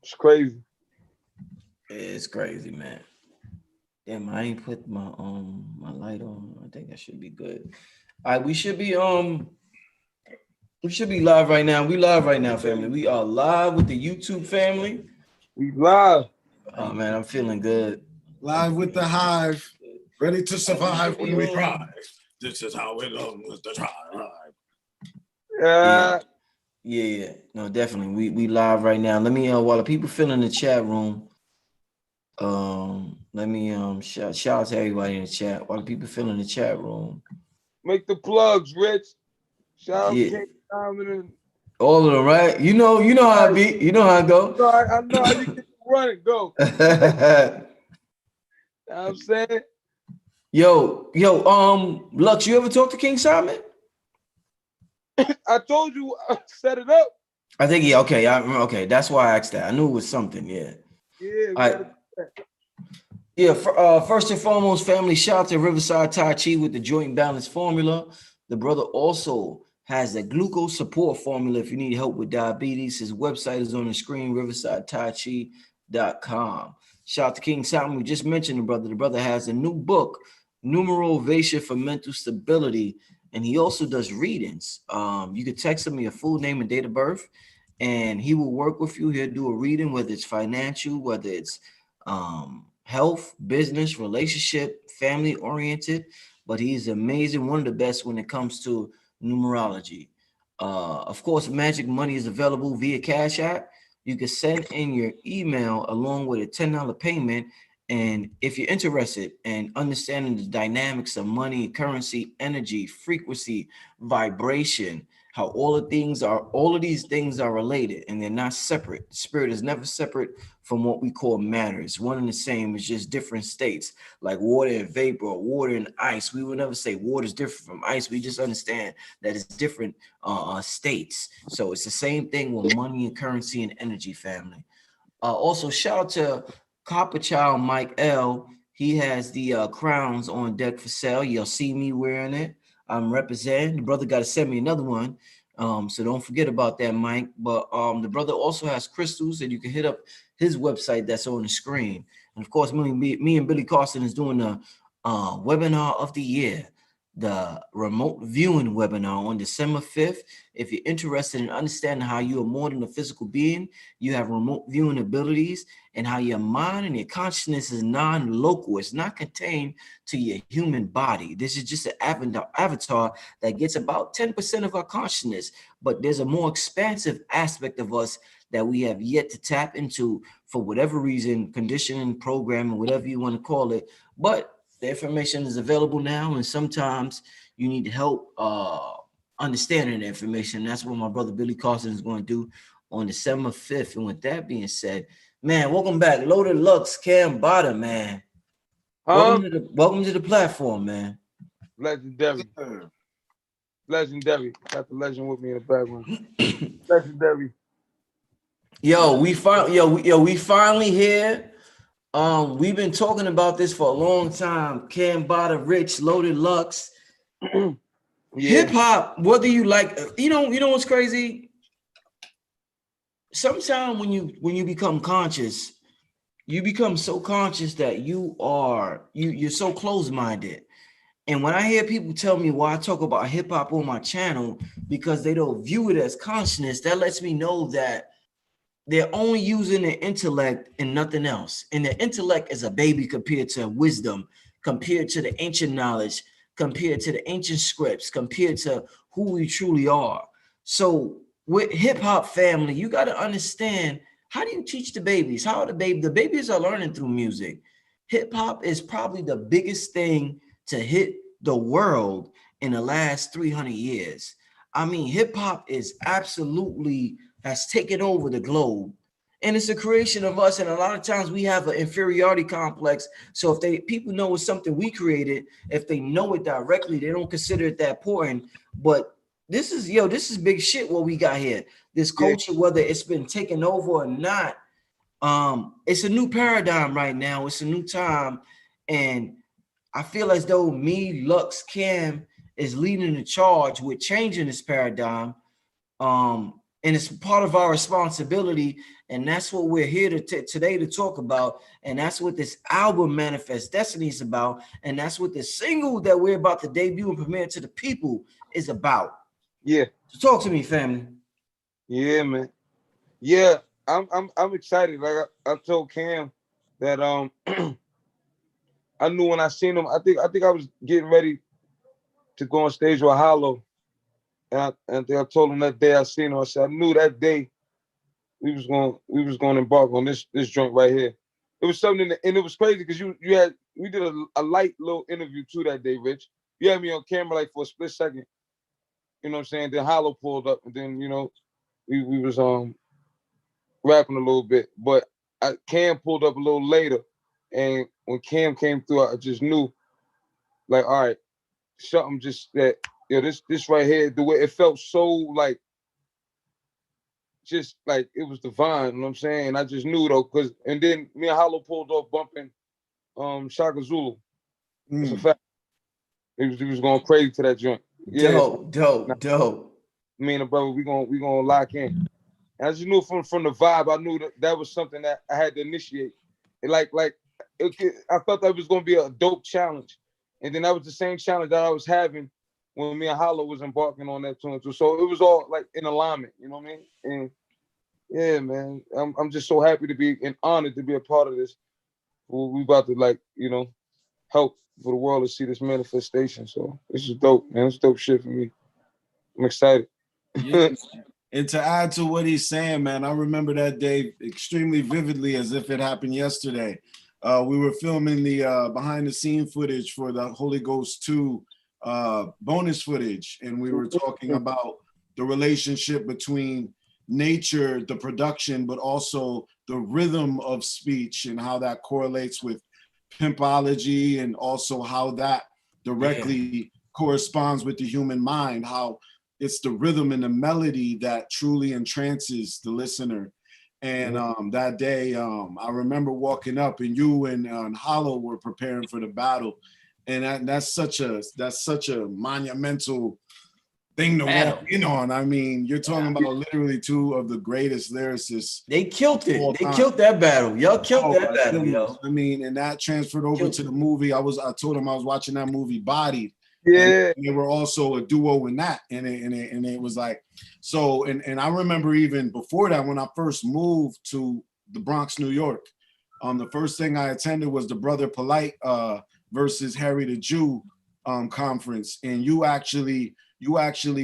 It's crazy. It's crazy, man. Damn, I ain't put my light on. I think that should be good. All right, we should be live right now. We live right now, family. We are live with the YouTube family. We live. Oh man, I'm feeling good. Live with the hive, ready to survive when we thrive. This is how we love to try. Yeah, Yeah. yeah. No, definitely. We live right now. Let me while the people fill in the chat room. Let me shout out to everybody in the chat. While the people fill in the chat room. Make the plugs, Rich. Shout out Yeah, King Diamond and all of them, right? You know how I be. You know how I go. no, I know how you get running. Go. You know what I'm saying? yo, Lux, you ever talk to King Simon? I told you set it up. I think yeah, okay, okay. That's why I asked that. I knew it was something, yeah. Yeah, we I gotta do that. Yeah, first and foremost, family, shout out to Riverside Tai Chi with the joint balance formula. The brother also has the glucose support formula if you need help with diabetes. His website is on the screen, riversidetai.chi.com. Shout out to King Simon. We just mentioned the brother. The brother has a new book, Numerovation for Mental Stability, and he also does readings. You could text him your full name and date of birth, and he will work with you. He'll do a reading, whether it's financial, whether it's health, business, relationship, family oriented, but he's amazing. One of the best when it comes to numerology. Of course, Magic Money is available via Cash App. You can send in your email along with a $10 payment. And if you're interested in understanding the dynamics of money, currency, energy, frequency, vibration, how all of these things are related and they're not separate. Spirit is never separate from what we call matter. It's one and the same. It's just different states, like water and vapor, or water and ice. We will never say water is different from ice. We just understand that it's different states. So it's the same thing with money and currency and energy, family. Also, shout out to Copper Child Mike L. He has the crowns on deck for sale. You'll see me wearing it. I'm representing. The brother got to send me another one. So don't forget about that, Mike. But the brother also has crystals, and you can hit up his website that's on the screen. And of course, me and Billy Carson is doing the webinar of the year, the remote viewing webinar on December 5th. If you're interested in understanding how you are more than a physical being, you have remote viewing abilities, and how your mind and your consciousness is non-local. It's not contained to your human body. This is just an avatar that gets about 10% of our consciousness, but there's a more expansive aspect of us that we have yet to tap into for whatever reason, conditioning, programming, whatever you want to call it. But the information is available now, and sometimes you need help understanding the information. That's what my brother Billy Carson is going to do on December 5th. And with that being said, man, welcome back, Loaded Lux, Cambatta, man. Huh? Welcome to the platform, man. Legendary. Legendary. Got the legend with me in the background. Legendary. We finally here. We've been talking about this for a long time. Cambatta, Rich, Loaded Lux. Yeah. Hip hop, whether you like, you know what's crazy? Sometimes when you become conscious, you become so conscious that you're so close-minded. And when I hear people tell me why I talk about hip hop on my channel, because they don't view it as consciousness, that lets me know that they're only using their intellect and nothing else. And their intellect is a baby compared to wisdom, compared to the ancient knowledge, compared to the ancient scripts, compared to who we truly are. So with hip hop family, you got to understand, how do you teach the babies? How are the babies are learning through music. Hip hop is probably the biggest thing to hit the world in the last 300 years. I mean, hip hop is absolutely has taken over the globe, and it's a creation of us. And a lot of times we have an inferiority complex. So if people know it's something we created, if they know it directly, they don't consider it that important. But this is big shit what we got here. This culture, whether it's been taken over or not, it's a new paradigm right now. It's a new time, and I feel as though Lux, Cam is leading the charge with changing this paradigm. And it's part of our responsibility, and that's what we're here to today to talk about. And that's what this album Manifest Destiny is about, and that's what the single that we're about to debut and premiere to the people is about. Yeah. So talk to me, family. Yeah, man. Yeah, I'm excited. Like I told Cam that I knew when I seen him. I think I was getting ready to go on stage with Hollow, and I think I told him that day I seen him. I said I knew that day we was going to embark on this joint right here. It was something, and it was crazy because we did a light little interview too that day, Rich. You had me on camera like for a split second. You know what I'm saying? Then Hollow pulled up, and then we was rapping a little bit, but Cam pulled up a little later, and when Cam came through, I just knew, like, all right, something just that, this right here, the way it felt so like, just like it was divine, you know what I'm saying? And I just knew though, and then me and Hollow pulled off bumping Shaka Zulu. It's a fact. He was going crazy to that joint. Yeah. Dope. Me and the brother, we gonna lock in. And I just knew from the vibe, I knew that was something that I had to initiate. And I felt that it was gonna be a dope challenge. And then that was the same challenge that I was having when me and Hollow was embarking on that too. So it was all like in alignment, you know what I mean? And yeah, man, I'm just so happy to be and honored to be a part of this. We about to help for the world to see this manifestation. So this is dope, man. It's dope shit for me. I'm excited. Yeah. And to add to what he's saying, man, I remember that day extremely vividly as if it happened yesterday. We were filming the behind the scene footage for the Holy Ghost 2 bonus footage. And we were talking about the relationship between nature, the production, but also the rhythm of speech and how that correlates with pimpology, and also how that directly corresponds with the human mind, how it's the rhythm and the melody that truly entrances the listener. And that day, I remember walking up, and you and Hollow were preparing for the battle, and that's such a monumental thing to walk in on. I mean, you're talking about literally two of the greatest lyricists. They killed it. They killed that battle. Y'all killed that battle, yo. I mean, and that transferred over to the movie. I told him I was watching that movie Bodied. Yeah. And they were also a duo in that. And it was like, so, and I remember even before that, when I first moved to the Bronx, New York, the first thing I attended was the Brother Polite versus Harry the Jew conference. And you actually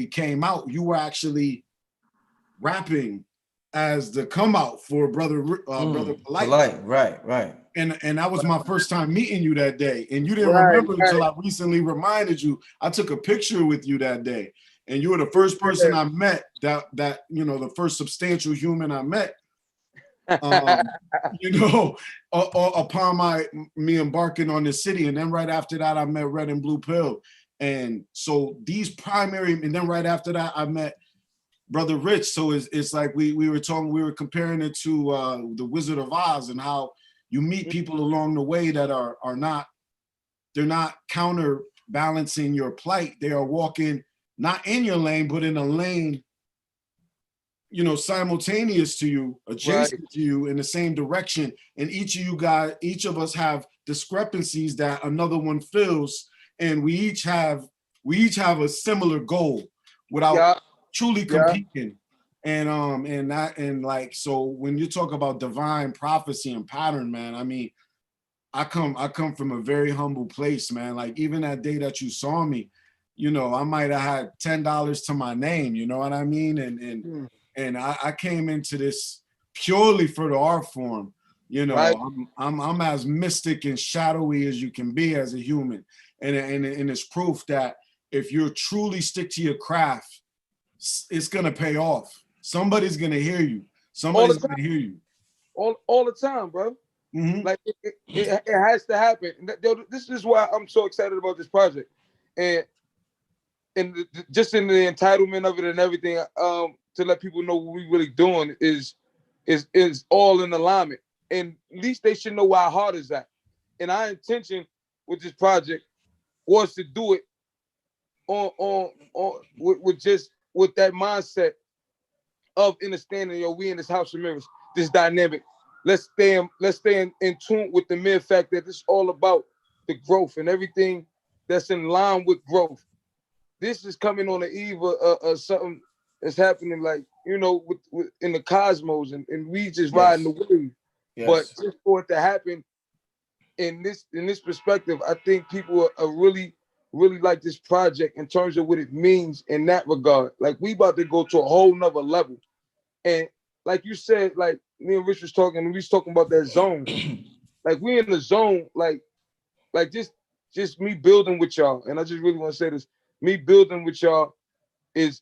came out. You were actually rapping as the come out for Brother Polite. Right. And that was my first time meeting you that day. And you didn't remember until I recently reminded you. I took a picture with you that day. And you were the first person I met that the first substantial human I met. Upon me embarking on this city. And then right after that, I met Red and Blue Pill. And so and then right after that, I met Brother Rich. So it's like we were comparing it to the Wizard of Oz, and how you meet people along the way that they're not counterbalancing your plight. They are walking not in your lane, but in a lane, simultaneous to you, adjacent to you, in the same direction. And each of us have discrepancies that another one fills, and we each have a similar goal without truly competing. So when you talk about divine prophecy and pattern, man, I mean, I come from a very humble place, man. Like, even that day that you saw me, I might have had $10 to my name, you know what I mean? And I came into this purely for the art form. I'm as mystic and shadowy as you can be as a human. And it's proof that if you truly stick to your craft, it's gonna pay off. Somebody's gonna hear you. Somebody's gonna hear you. All the time, bro. Mm-hmm. Like it has to happen. This is why I'm so excited about this project, and just in the entitlement of it and everything. To let people know what we're really doing is all in alignment, and at least they should know where our heart is at. And our intention with this project was to do it with that mindset of understanding, yo, we in this house of mirrors, this dynamic. Let's stay in tune with the mere fact that it's all about the growth and everything that's in line with growth. This is coming on the eve of something that's happening, like, you know, with in the cosmos, and we just riding the wave. But just for it to happen in this perspective, I think people are really like this project in terms of what it means in that regard. Like, we about to go to a whole nother level. And like you said, like me and Rich was talking, and we was talking about that zone. Like, we in the zone, like just me building with y'all. And I just really want to say this: me building with y'all is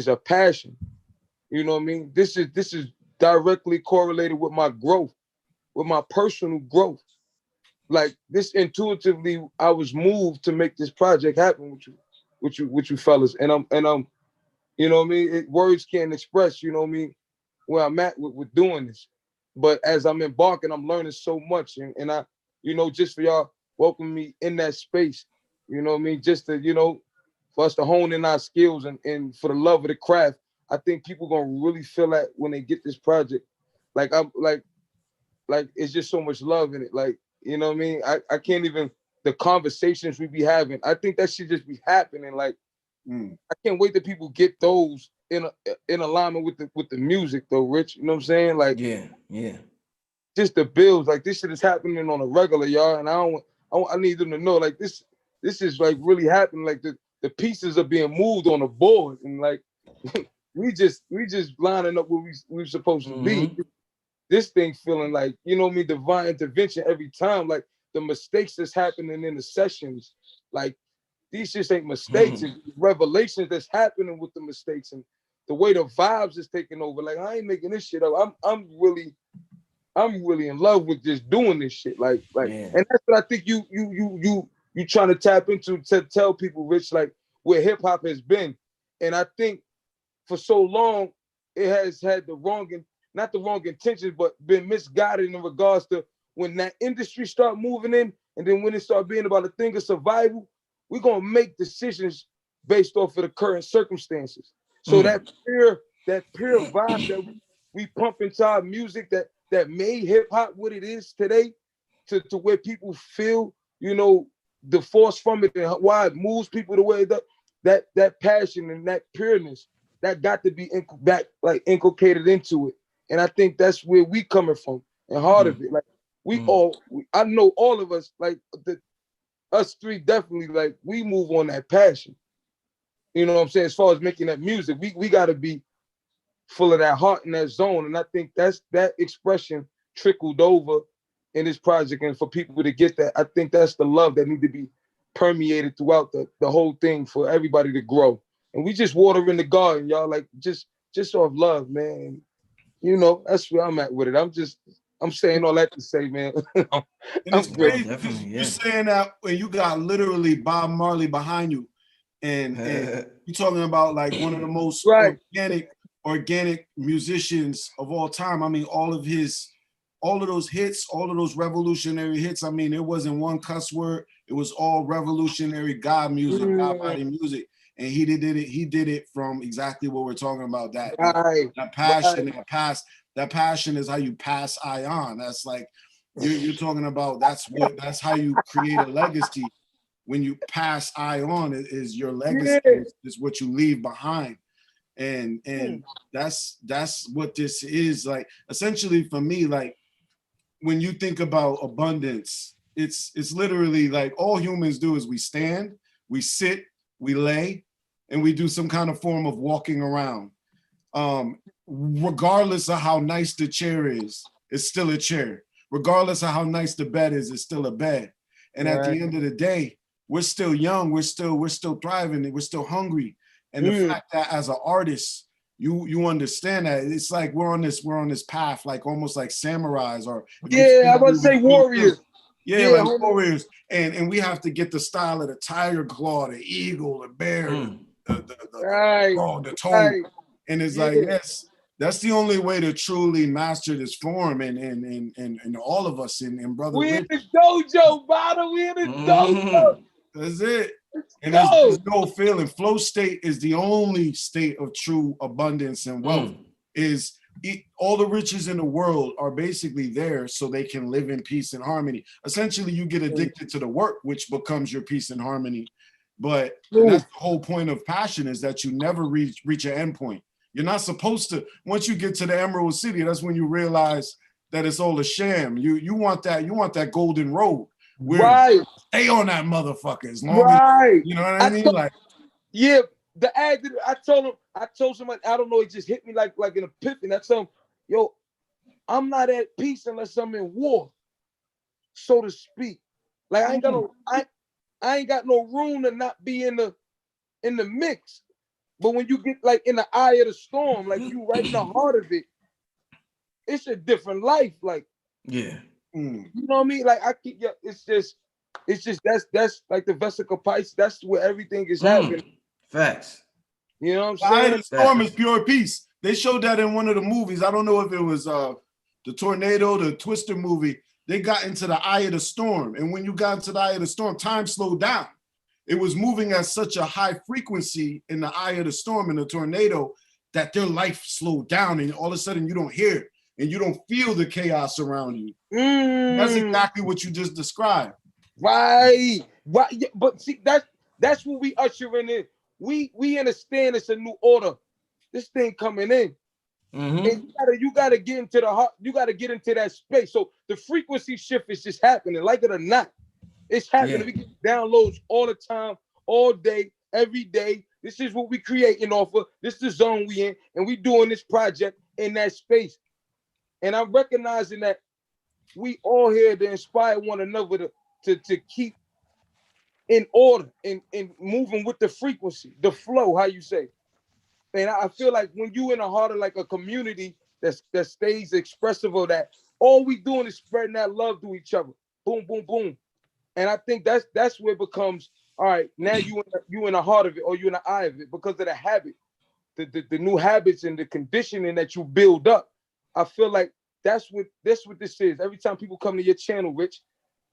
a passion. You know what I mean? This is directly correlated with my growth, with my personal growth. Like, this intuitively, I was moved to make this project happen with you fellas. And I'm, you know what I mean? Words can't express, you know what I mean, where I'm at with doing this. But as I'm embarking, I'm learning so much. And I, you know, just for y'all welcome me in that space, you know what I mean? Just to, you know, for us to hone in our skills and for the love of the craft. I think people gonna really feel that when they get this project. Like, I'm like it's just so much love in it. Like, you know what I mean? I can't even, the conversations we be having, I think that should just be happening. Like, I can't wait that people get those in alignment with the music though, Rich. You know what I'm saying? Like, yeah. Just the bills, like, this shit is happening on a regular, y'all. And I need them to know, like, this is like really happening. Like, the pieces are being moved on the board, and like we just lining up where we're supposed to be. This thing feeling like, you know what I mean, divine intervention every time. Like, the mistakes that's happening in the sessions, like, these just ain't mistakes. It's revelations that's happening with the mistakes, and the way the vibes is taking over. Like, I ain't making this shit up. I'm really in love with just doing this shit. Like, and that's what I think you trying to tap into, to tell people, Rich, like, where hip hop has been. And I think for so long it has had not the wrong intentions, but been misguided in regards to when that industry start moving in, and then when it start being about a thing of survival, we're gonna make decisions based off of the current circumstances. So that pure vibe that we pump into our music that made hip hop what it is today, to where people feel, you know, the force from it and why it moves people the way that passion and that pureness that got to be inculcated into it. And I think that's where we coming from and heart of it. Like, I know all of us, like us three definitely, like, we move on that passion. You know what I'm saying? As far as making that music, we got to be full of that heart in that zone. And I think that expression trickled over in this project. And for people to get that, I think that's the love that need to be permeated throughout the whole thing for everybody to grow. And we just water in the garden, y'all, like, just off love, man. You know, that's where I'm at with it. I'm saying all that to say, man. And it's crazy because you're saying that when you got literally Bob Marley behind you, and you're talking about like one of the most organic musicians of all time. I mean, all of those hits, all of those revolutionary hits. I mean, it wasn't one cuss word. It was all revolutionary God music, God body music. And he did it from exactly what we're talking about. That passion, that passion is how you pass on. That's like you're talking about. That's how you create a legacy. When you pass on, is your legacy, is what you leave behind. And that's what this is. Like, essentially for me, like, when you think about abundance, it's literally like all humans do is we stand, we sit, we lay, and we do some kind of form of walking around. Regardless of how nice the chair is, it's still a chair. Regardless of how nice the bed is, it's still a bed. And at the end of the day, we're still young, we're still thriving, we're still hungry. And the fact that as an artist, you understand that it's like we're on this path, like almost like samurais, or I was to say warriors. Like warriors. And we have to get the style of the tiger claw, the eagle, the bear, the toad. And it's like, yes, that's the only way to truly master this form, and all of us in Brother We Rich. in the dojo, Bada. We in the dojo. That's it. And there's no feeling. Flow state is the only state of true abundance and wealth. is all the riches in the world are basically there so they can live in peace and harmony. Essentially, you get addicted to the work, which becomes your peace and harmony. But that's the whole point of passion, is that you never reach an end point. You're not supposed to. Once you get to the Emerald City, that's when you realize that it's all a sham. You want that golden road. Right. Stay on that motherfucker as long as, you know what I mean? Like, yeah, the ad. I told somebody, I don't know, it just hit me like an epiphany. I told him, yo, I'm not at peace unless I'm in war, so to speak. Like I ain't got no room to not be in the mix. But when you get like in the eye of the storm, like you right in the heart of it, it's a different life. Like, yeah, you know what I mean? Like it's just that's like the vesica Pisces. That's where everything is happening. Facts. You know what I'm saying? The storm is pure peace. They showed that in one of the movies. I don't know if it was the Tornado, the Twister movie. They got into the eye of the storm, and when you got into the eye of the storm, time slowed down. It was moving at such a high frequency in the eye of the storm in the tornado that their life slowed down, and all of a sudden you don't hear it and you don't feel the chaos around you. That's exactly what you just described. Right. But see, that's what we ushering in. We understand it's a new order. This thing coming in. And you gotta get into the heart, you gotta get into that space. So the frequency shift is just happening, like it or not. It's happening. Yeah. We get downloads all the time, all day, every day. This is what we creating off of. This is the zone we in, and we doing this project in that space. And I'm recognizing that we all here to inspire one another to keep in order and moving with the frequency, the flow, how you say. And I feel like when you in the heart of like a community that stays expressive of that, all we doing is spreading that love to each other. Boom, boom, boom. And I think that's where it becomes, all right, now you in the heart of it, or you in the eye of it, because of the habit, the new habits and the conditioning that you build up. I feel like that's what this is. Every time people come to your channel, Rich,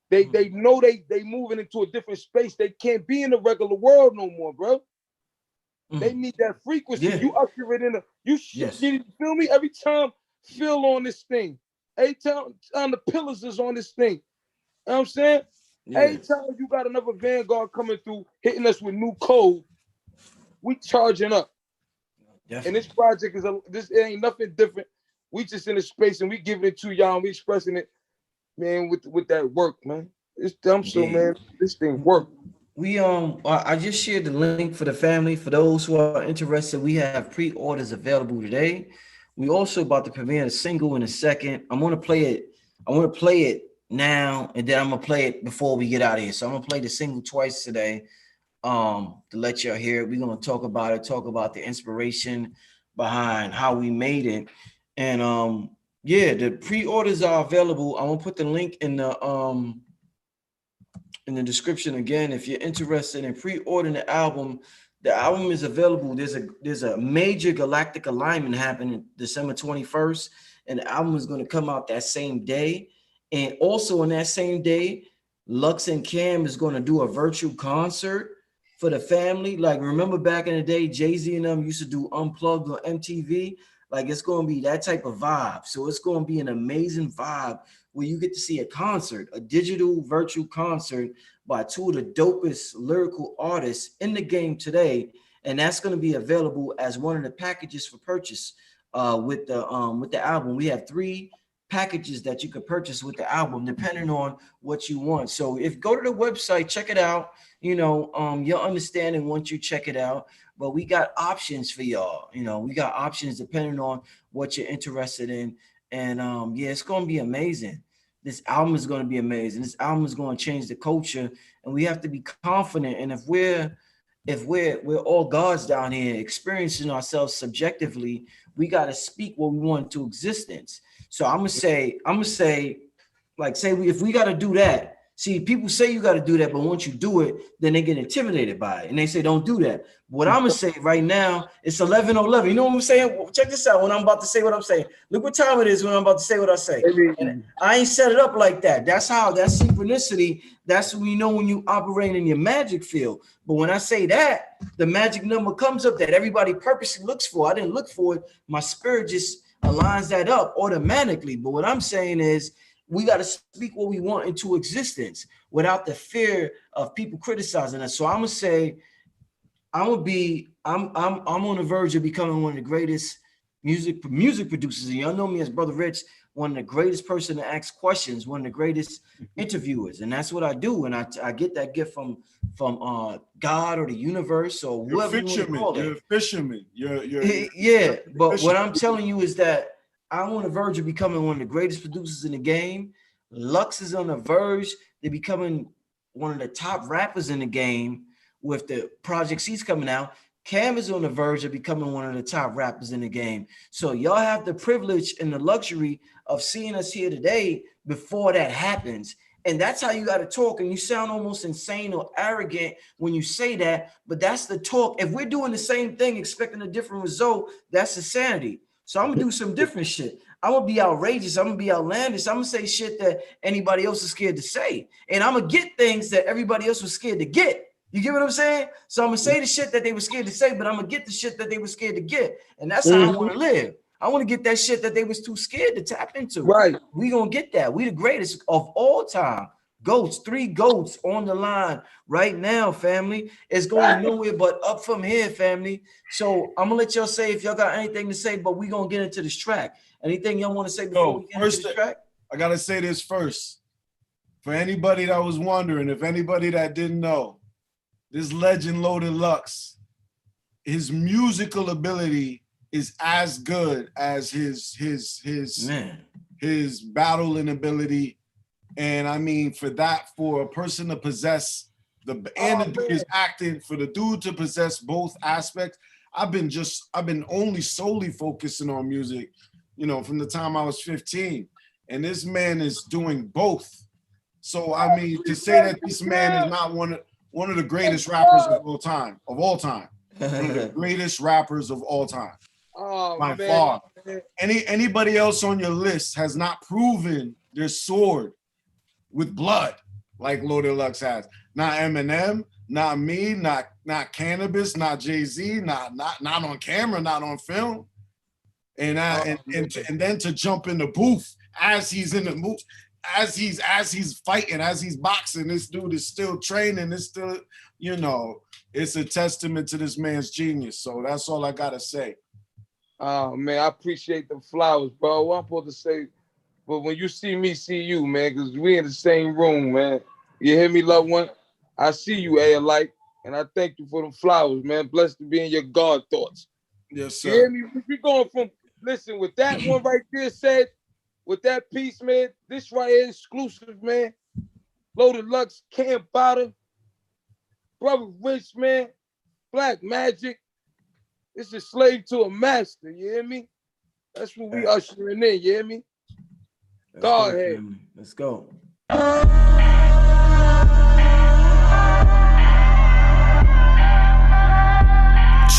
they know they moving into a different space. They can't be in the regular world no more, bro. They need that frequency. Yeah. You usher it in you feel me? Every time feel on this thing. Every time the pillars is on this thing. You know what I'm saying? Yeah. Every time you got another Vanguard coming through, hitting us with new code, we charging up. Definitely. And this project it ain't nothing different. We just in a space and we giving it to y'all and we expressing it, man, with that work, man. It's dumb, so man, this thing work. I just shared the link for the family. For those who are interested, we have pre-orders available today. We also about to premiere a single in a second. I want to play it now, and then I'm gonna play it before we get out of here. So I'm gonna play the single twice today, to let y'all hear it. We're gonna talk about the inspiration behind how we made it, and the pre-orders are available. I'm gonna put the link in the description again. If you're interested in pre-ordering the album is available. There's a major galactic alignment happening December 21st, and the album is going to come out that same day. And also on that same day, Lux and Cam is going to do a virtual concert for the family. Like, remember back in the day, Jay-Z and them used to do Unplugged on MTV? Like, it's going to be that type of vibe. So it's going to be an amazing vibe where you get to see a concert, a digital virtual concert by two of the dopest lyrical artists in the game today. And that's going to be available as one of the packages for purchase with the album. We have 3 packages that you could purchase with the album, depending on what you want. So if go to the website, check it out. You'll understand once you check it out. But we got options for y'all. We got options depending on what you're interested in. And it's going to be amazing. This album is going to be amazing. This album is going to change the culture, and we have to be confident. And if we're all gods down here experiencing ourselves subjectively, we got to speak what we want into existence. So I'm gonna say, if we got to do that, See, people say you got to do that, but once you do it, then they get intimidated by it. And they say, don't do that. What I'm going to say right now, it's 11:11. You know what I'm saying? Check this out when I'm about to say what I'm saying. Look what time it is when I'm about to say what I say. And I ain't set it up like that. That's synchronicity. That's when you know when you operate in your magic field. But when I say that, the magic number comes up that everybody purposely looks for. I didn't look for it. My spirit just aligns that up automatically. But what I'm saying is, we got to speak what we want into existence without the fear of people criticizing us. So I'm gonna say, I'm on the verge of becoming one of the greatest music producers. And y'all know me as Brother Rich, one of the greatest person to ask questions, one of the greatest interviewers, and that's what I do. And I get that gift from God or the universe or whoever you want to call it. You're a fisherman. You're But fisherman. what I'm telling you is that I'm on the verge of becoming one of the greatest producers in the game. Lux is on the verge of becoming one of the top rappers in the game with the projects he's coming out. Cam is on the verge of becoming one of the top rappers in the game. So y'all have the privilege and the luxury of seeing us here today before that happens. And that's how you got to talk. And you sound almost insane or arrogant when you say that, but that's the talk. If we're doing the same thing, expecting a different result, that's insanity. So I'm gonna do some different shit. I'm gonna be outrageous. I'm gonna be outlandish. I'm gonna say shit that anybody else is scared to say. And I'm gonna get things that everybody else was scared to get. You get what I'm saying? So I'm gonna say the shit that they were scared to say, but I'm gonna get the shit that they were scared to get. And that's how I want to live. I want to get that shit that they was too scared to tap into. Right. We gonna get that. We the greatest of all time. Goats, 3 goats on the line right now, family. It's going nowhere but up from here, family. So I'm gonna let y'all say if y'all got anything to say, but we gonna get into this track. Anything y'all want to say before we get into this track? I gotta say this first. For anybody that was wondering, if anybody that didn't know, this legend Loaded Lux, his musical ability is as good as his battling ability. And I mean, for a person to possess the dude is acting, for the dude to possess both aspects. I've been only solely focusing on music, you know, from the time I was 15, and this man is doing both. So I mean, to say that this man is not one of the greatest rappers of all time, one of the greatest rappers of all time, by far. Anybody else on your list has not proven their sword with blood like Loaded Lux has. Not Eminem, not me, not Cannabis, not Jay-Z, not on camera, not on film. And then to jump in the booth as he's in the booth, as he's fighting, as he's boxing, this dude is still training. It's still, you know, it's a testament to this man's genius. So that's all I gotta say. Oh man, I appreciate the flowers, bro. What I'm supposed to say, but when you see me, see you, man, because we in the same room, man. You hear me, loved one? I see you, A-Alike, and I thank you for the flowers, man. Blessed to be in your God thoughts. Yes, sir. You hear me? We going from, listen, with that one right there said, with that piece, man, this right here exclusive, man. Loaded Lux, Cambatta, Brother Rich, man, Black Magik. It's a slave to a master, you hear me? That's what we ushering in, you hear me? Go ahead. Let's go.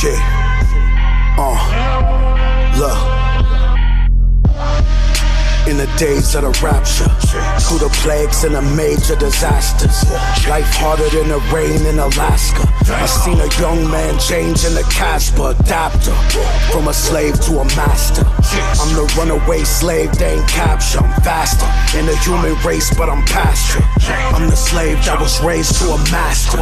Shit. Look. In the days of the rapture, through the plagues and the major disasters, life harder than the rain in Alaska. I seen a young man change in the Casper adapter, from a slave to a master. I'm the runaway slave, they ain't capture. I'm faster in the human race, but I'm past it. I'm the slave that was raised to a master.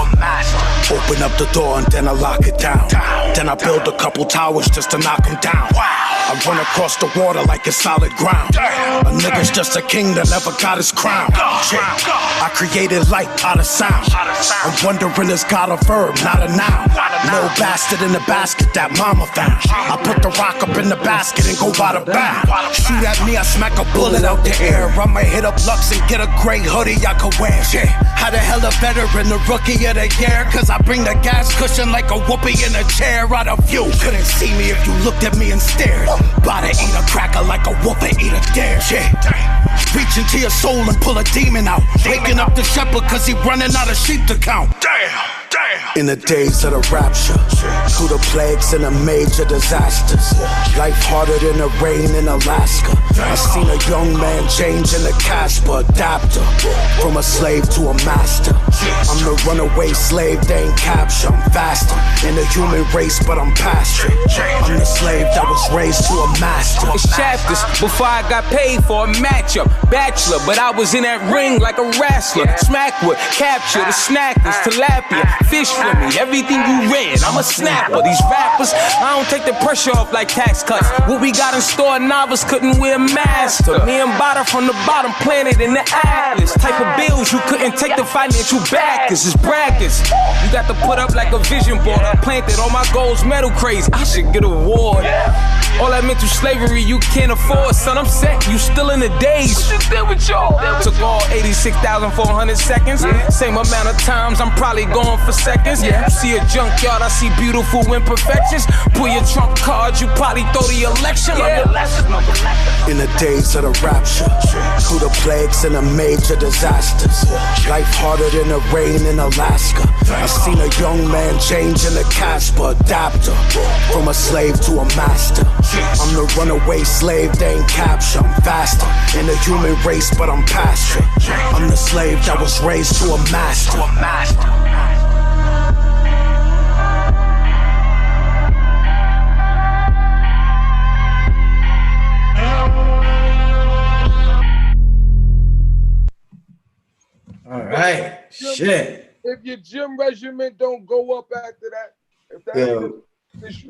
Open up the door and then I lock it down. Then I build a couple towers just to knock them down. I run across the water like it's solid ground. A nigga's just a king that never got his crown. I created light out of sound. I'm wondering, is God a verb, not a noun? No bastard in the basket that mama found. I put the rock up in the basket and go by the bound. Shoot at me, I smack a bullet out the air. I might hit up Lux and get a gray hoodie I could wear. How the hell a veteran, the rookie of the year? Cause I bring the gas cushion like a whoopee in a chair. Out of view, couldn't see me if you looked at me and stared. About to eat a cracker like a wolf and eat a dare. Reach into your soul and pull a demon out. Waking up the shepherd cause he running out of sheep to count. Damn. In the days of the rapture, through the plagues and the major disasters, life harder than the rain in Alaska. I seen a young man change in the Casper, adapter, from a slave to a master. I'm the runaway slave, they ain't capture. I'm faster in the human race, but I'm past it. I'm the slave that was raised to a master. It's chapters before I got paid for a matchup. Bachelor, but I was in that ring like a wrestler. Smackwood, capture the snackers, tilapia, fish for me, everything you read, I'm a snapper. These rappers, I don't take the pressure off like tax cuts. What we got in store, novice couldn't wear master. Me and Bada from the bottom planet in the atlas. Type of bills you couldn't take the financial backers. It's brackets. You got to put up like a vision board. I planted all my goals, metal craze. I should get a award. All that mental slavery you can't afford, son. I'm set. You still in the days. Took all 86,400 seconds. Same amount of times I'm probably going for seconds. You see a junkyard, I see beautiful imperfections. Pull your trump card, you probably throw the election. In the days of the rapture, through the plagues and the major disasters, life harder than the rain in Alaska. I seen a young man change in the Casper, adapter, from a slave to a master. I'm the runaway slave, they ain't capture. I'm faster in the human race, but I'm past it. I'm the slave that was raised to a master. All right, shit. If your gym regimen don't go up after that, if that Yo,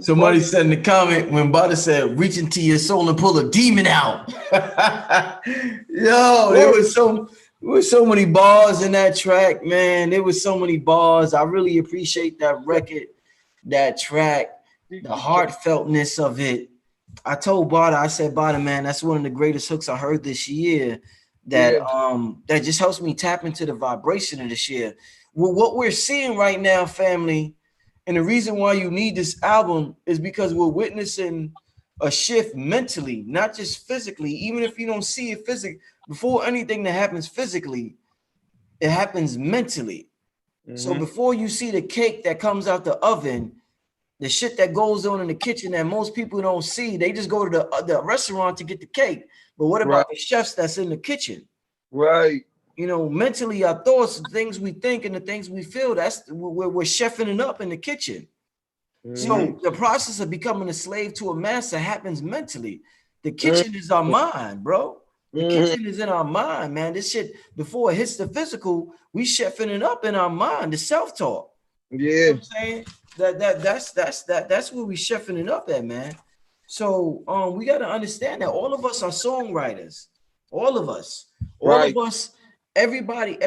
somebody said in the comment when Bada said, "Reach into your soul and pull a demon out." Yo, there was so many bars in that track, man. There was so many bars. I really appreciate that record, that track, the heartfeltness of it. I told Bada, I said, Bada, man, that's one of the greatest hooks I heard this year. That that just helps me tap into the vibration of this year. Well, what we're seeing right now, family, and the reason why you need this album is because we're witnessing a shift mentally, not just physically. Even if you don't see it physically, before anything that happens physically, it happens mentally. So before you see the cake that comes out the oven, the shit that goes on in the kitchen that most people don't see, they just go to the restaurant to get the cake. But what about the chefs that's in the kitchen? Right. You know, mentally, our thoughts, the things we think and the things we feel, that's we're chefing it up in the kitchen. So the process of becoming a slave to a master happens mentally. The kitchen is our mind, bro. The kitchen is in our mind, man. This shit, before it hits the physical, we chefing it up in our mind, the self-talk. Yeah. You know what I'm saying? That's where we chefing it up at, man. So we got to understand that all of us are songwriters. All of us. All of us, everybody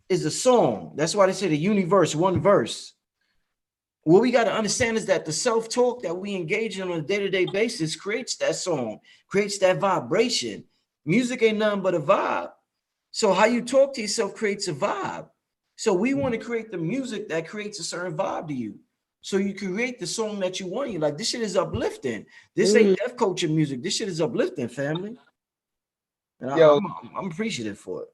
is a song. That's why they say the universe, one verse. What we got to understand is that the self-talk that we engage in on a day-to-day basis creates that song, creates that vibration. Music ain't nothing but a vibe. So how you talk to yourself creates a vibe. So we want to create the music that creates a certain vibe to you. So you create the song that you want. You're like, this shit is uplifting. This ain't death culture music. This shit is uplifting, family. And I'm appreciative for it.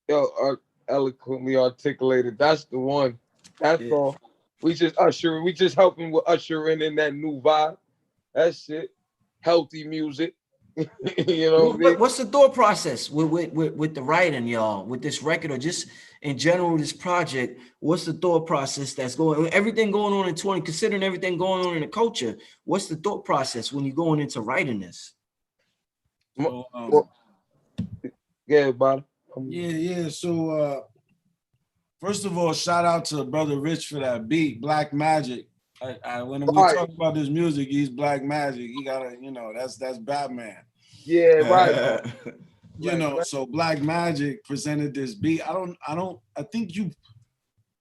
Yo, eloquently articulated. That's the one. That's all. We just helping with ushering in that new vibe. That's it. Healthy music. You know. What's the thought process with the writing, y'all? With this record, or just in general, this project? What's the thought process that's going? Everything going on in 20, considering everything going on in the culture. What's the thought process when you're going into writing this? Yeah, Bob. Yeah. So first of all, shout out to Brother Rich for that beat, Black Magic. When we talk about this music, he's Black Magic. He gotta, that's Batman. Yeah, right. So Black Magic presented this beat. I think you,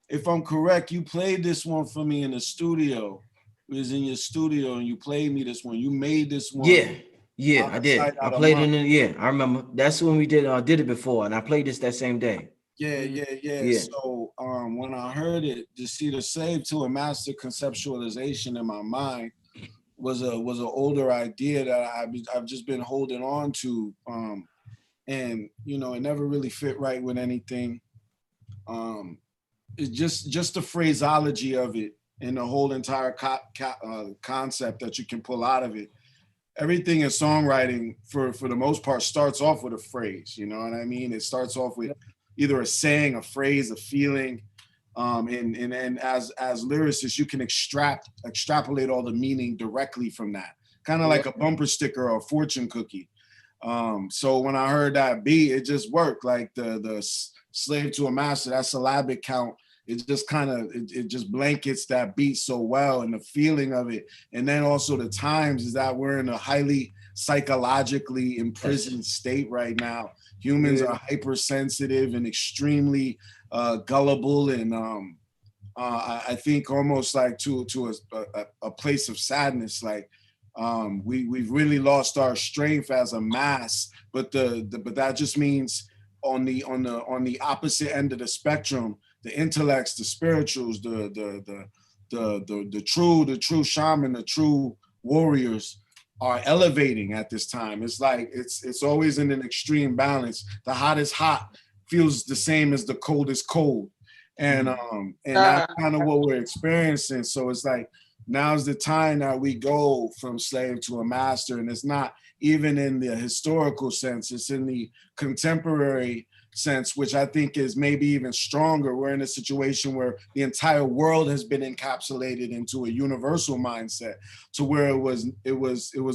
if I'm correct, you played this one for me in the studio. It was in your studio and you played me this one. You made this one. Yeah, I did. I played it I remember. That's when we did it before, and I played this that same day. Yeah. So when I heard it, to see the slave to a master conceptualization in my mind, was an older idea that I've just been holding on to, and you know, it never really fit right with anything. It's just the phraseology of it and the whole entire concept that you can pull out of it. Everything in songwriting, for the most part, starts off with a phrase. You know what I mean? It starts off with either a saying, a phrase, a feeling. And as lyricists, you can extrapolate all the meaning directly from that, kind of like a bumper sticker or a fortune cookie. So when I heard that beat, it just worked. Like the slave to a master, that syllabic count, it just kind of it just blankets that beat so well, and the feeling of it. And then also the times is that we're in a highly psychologically imprisoned state right now. Humans are hypersensitive and extremely gullible, and I think almost like to a place of sadness. Like we've really lost our strength as a mass, but that just means on the opposite end of the spectrum, the intellects, the spirituals, the true shaman, the true warriors are elevating at this time. It's like it's always in an extreme balance. The hot is hot feels the same as the cold is cold, and that's kind of what we're experiencing. So it's like now's the time that we go from slave to a master, and it's not even in the historical sense, it's in the contemporary sense, which I think is maybe even stronger. We're in a situation where the entire world has been encapsulated into a universal mindset, to where it was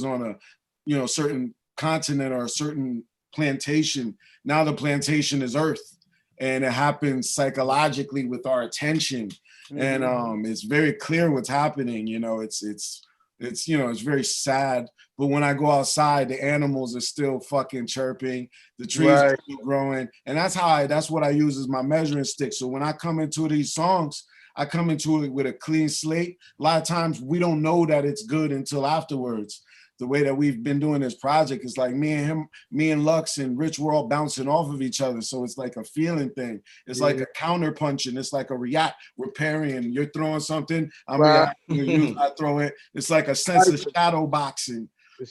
on a, you know, certain continent or a certain plantation. Now the plantation is Earth, and it happens psychologically with our attention. And it's very clear what's happening. You know, it's you know, it's very sad. But when I go outside, the animals are still fucking chirping, the trees are still growing, and that's what I use as my measuring stick. So when I come into these songs, I come into it with a clean slate. A lot of times we don't know that it's good until afterwards. The way that we've been doing this project is like me and Lux and Rich, we're all bouncing off of each other. So it's like a feeling thing. It's like a counter punching. It's like a react. We're parrying. You're throwing something, I'm reacting. I throw it. It's like a sense of shadow boxing.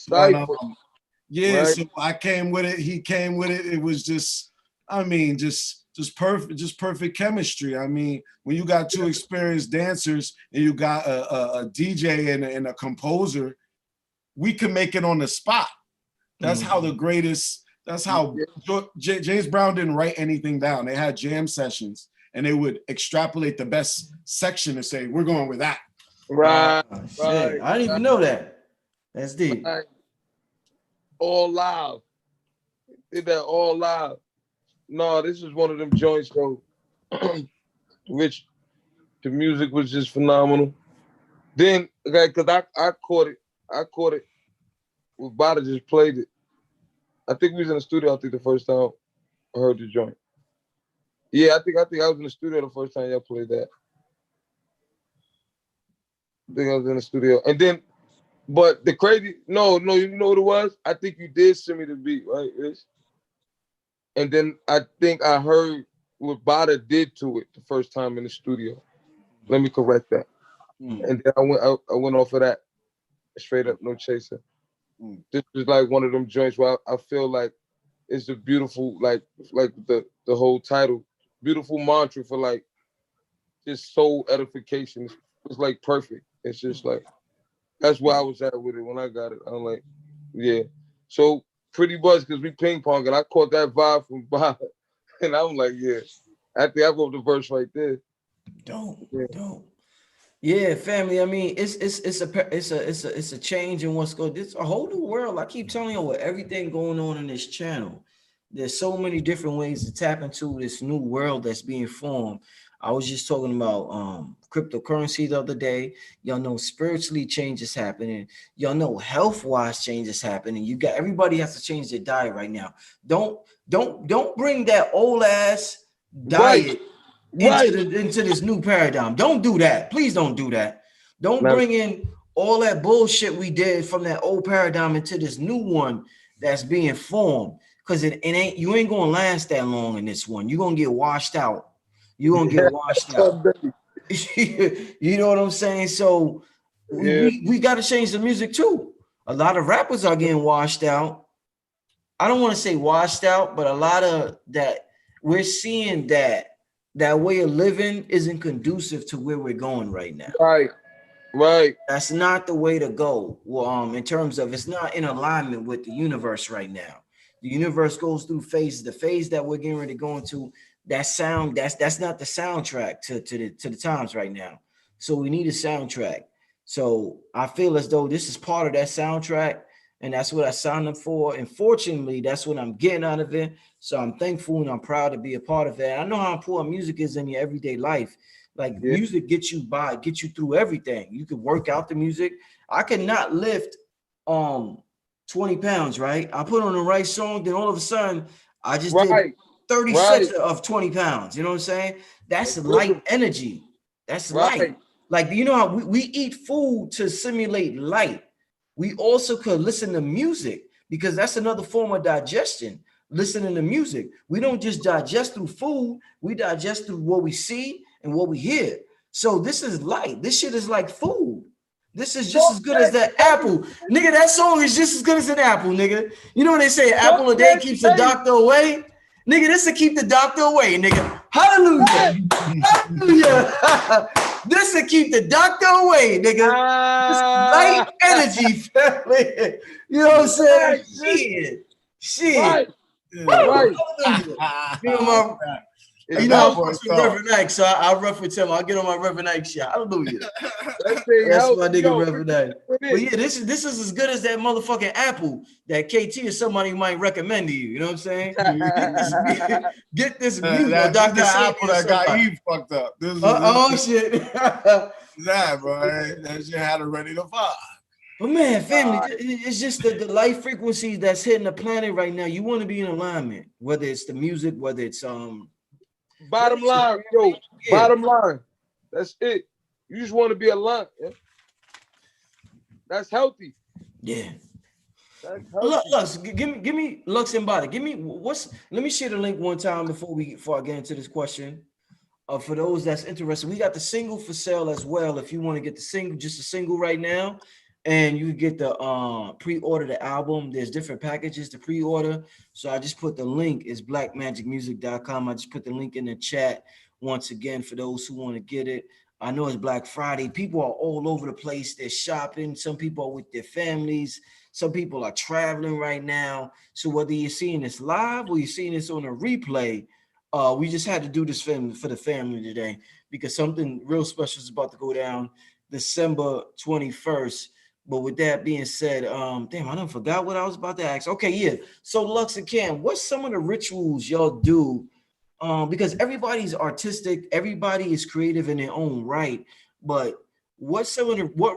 But, so I came with it. He came with it. It was just, I mean, just perfect chemistry. I mean, when you got two experienced dancers and you got a DJ and a composer, we can make it on the spot. That's how the greatest, that's how James Brown didn't write anything down. They had jam sessions and they would extrapolate the best section and say, we're going with that. Right. I didn't even know that. That's deep. Right. All live. Did that all live. No, this is one of them joints though. Which the music was just phenomenal. Then, because I caught it with Bada just played it. I think we was in the studio, the first time I heard the joint. Yeah, I think I was in the studio the first time y'all played that. I think I was in the studio. And then, but the crazy, no, you know what it was? I think you did send me the beat, right, Rich? And then I think I heard what Bada did to it the first time in the studio. Let me correct that. And then I went off of that. Straight up, no chaser. This is like one of them joints where I feel like it's a beautiful, like the whole title, beautiful mantra for like just soul edification. It's like perfect. It's just like, that's where I was at with it when I got it. I'm like, yeah. So Pretty Buzz, because we ping pong, and I caught that vibe from Bob, and I'm like, yeah. I think I wrote the verse right there. Don't. Yeah, family. I mean, it's a change in what's going. It's a whole new world. I keep telling you, with everything going on in this channel, there's so many different ways to tap into this new world that's being formed. I was just talking about cryptocurrency the other day. Y'all know spiritually change is happening. Y'all know health-wise change is happening. You got everybody has to change their diet right now. Don't bring that old ass diet. Into this new paradigm. Don't do that. Please don't do that. Don't bring in all that bullshit we did from that old paradigm into this new one that's being formed. Because you ain't gonna last that long in this one. You're gonna get washed out. You're gonna get washed out. You know what I'm saying? So we got to change the music too. A lot of rappers are getting washed out. I don't want to say washed out, but a lot of that we're seeing that way of living isn't conducive to where we're going right now. Right. That's not the way to go. Well, in terms of it's not in alignment with the universe right now. The universe goes through phases. The phase that we're getting ready to go into, that sound, that's not the soundtrack to the times right now. So we need a soundtrack. So I feel as though this is part of that soundtrack, and that's what I signed up for. And fortunately, that's what I'm getting out of it. So I'm thankful and I'm proud to be a part of that. I know how important music is in your everyday life. Like music gets you by, gets you through everything. You can work out the music. I cannot lift 20 pounds, right? I put on the right song, then all of a sudden I just did 30 sets of 20 pounds. You know what I'm saying? That's light energy. That's light. Like, you know how we eat food to simulate light. We also could listen to music because that's another form of digestion. Listening to music. We don't just digest through food, we digest through what we see and what we hear. So this is light. This shit is like food. This is just as good as that apple. Nigga, that song is just as good as an apple, nigga. You know when they say apple a day keeps the doctor away? Nigga, this will keep the doctor away, nigga. Hallelujah. Hallelujah. This will keep the doctor away, nigga. Light energy, family. You know what I'm saying? Shit. Right. You know, I'm with Reverend Ike, so I reference him. I'll get on my Reverend Ike shit. Hallelujah. That's my nigga, Reverend Ike. But yeah, this is as good as that motherfucking apple that KT or somebody might recommend to you. You know what I'm saying? Get this music. That apple that got Eve fucked up. Shit. That, bro. That shit had her ready to fuck. But man, family, it's just the light frequencies that's hitting the planet right now. You want to be in alignment, whether it's the music, whether it's bottom line, bottom line. That's it. You just want to be aligned. Yeah? That's healthy. Yeah. That's healthy. Lux, give me Lux and Body. Give me let me share the link one time before I get into this question. For those that's interested, we got the single for sale as well. If you want to get the single, just a single right now. And you get the pre-order the album. There's different packages to pre-order. So I just put the link. It's blackmagicmusic.com. I just put the link in the chat once again for those who want to get it. I know it's Black Friday. People are all over the place. They're shopping. Some people are with their families. Some people are traveling right now. So whether you're seeing this live or you're seeing this on a replay, we just had to do this for the family today because something real special is about to go down December 21st. But with that being said, damn, I done forgot what I was about to ask. Okay, yeah. So Lux and Cam, what's some of the rituals y'all do? Because everybody's artistic, everybody is creative in their own right. But what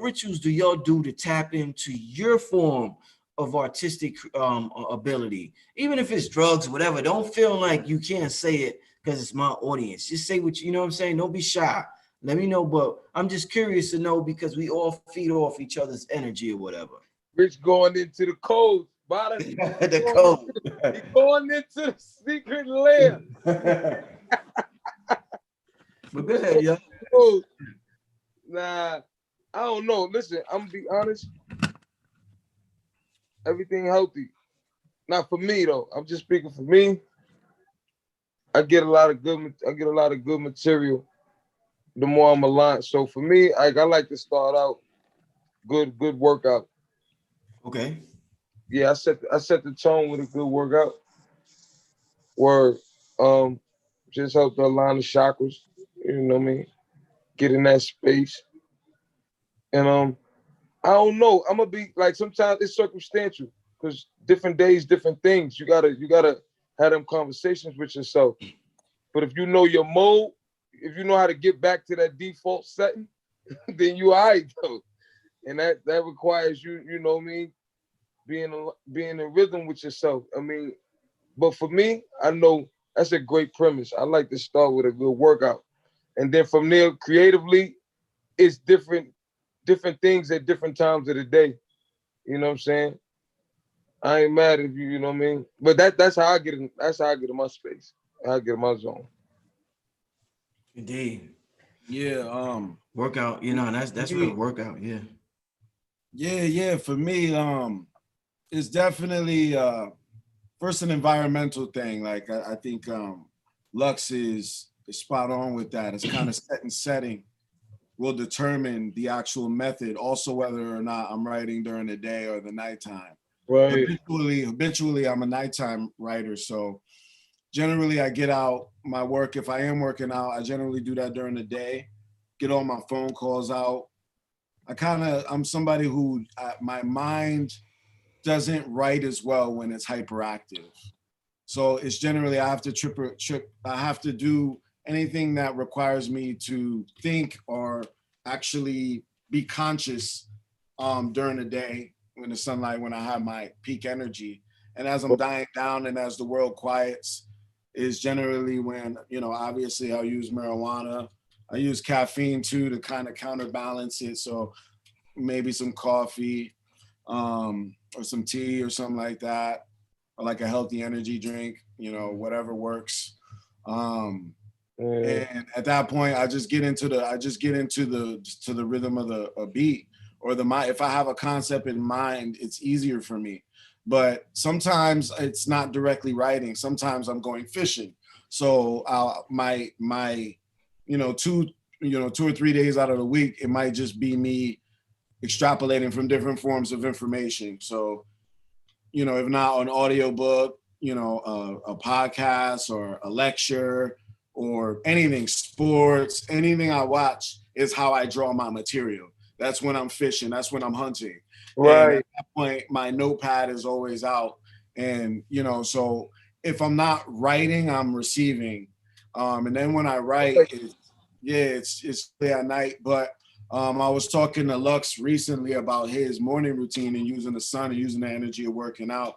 rituals do y'all do to tap into your form of artistic ability? Even if it's drugs, whatever, don't feel like you can't say it because it's my audience. Just say what you know what I'm saying. Don't be shy. Let me know, but I'm just curious to know because we all feed off each other's energy or whatever. Rich going into the code. The code. He's going into the secret lair. But go ahead, yo. Nah, I don't know. Listen, I'm gonna be honest. Everything healthy. Not for me though. I'm just speaking for me. I get a lot of good material. The more I'm aligned. So for me, I like to start out good workout. Okay. Yeah, I set the tone with a good workout. Where just help to align the chakras. You know what I mean? Get in that space. And I don't know. I'm gonna be like sometimes it's circumstantial because different days, different things. You gotta have them conversations with yourself. But if you know your mode, if you know how to get back to that default setting, then you all right though. And that requires you know what I mean, being in rhythm with yourself. I mean, but for me, I know that's a great premise. I like to start with a good workout. And then from there, creatively, it's different things at different times of the day. You know what I'm saying? I ain't mad at you, you know what I mean? But that's how I get in my space. How I get in my zone. Indeed. Yeah, workout, you know, that's real workout, yeah. Yeah. For me, it's definitely first an environmental thing. Like I think Lux is spot on with that. It's kind of setting will determine the actual method, also whether or not I'm writing during the day or the nighttime. Right. Habitually, I'm a nighttime writer, so generally I get out my work. If I am working out, I generally do that during the day. Get all my phone calls out. I'm somebody who my mind doesn't write as well when it's hyperactive. So it's generally I have to do anything that requires me to think or actually be conscious during the day when the sunlight, when I have my peak energy. And as I'm dying down and as the world quiets, is generally when, obviously I'll use marijuana. I use caffeine too to kind of counterbalance it. So maybe some coffee or some tea or something like that, or like a healthy energy drink, whatever works. And at that point, I just get into the rhythm of the beat or the mind. If I have a concept in mind, it's easier for me. But sometimes it's not directly writing. Sometimes I'm going fishing. So my 2 or 3 days out of the week, it might just be me extrapolating from different forms of information. So, if not an audiobook, a podcast or a lecture or anything, sports, anything I watch is how I draw my material. That's when I'm fishing. That's when I'm hunting. Right. And at that point, my notepad is always out. And, so if I'm not writing, I'm receiving. And then when I write, it's at night. But I was talking to Lux recently about his morning routine and using the sun and using the energy of working out.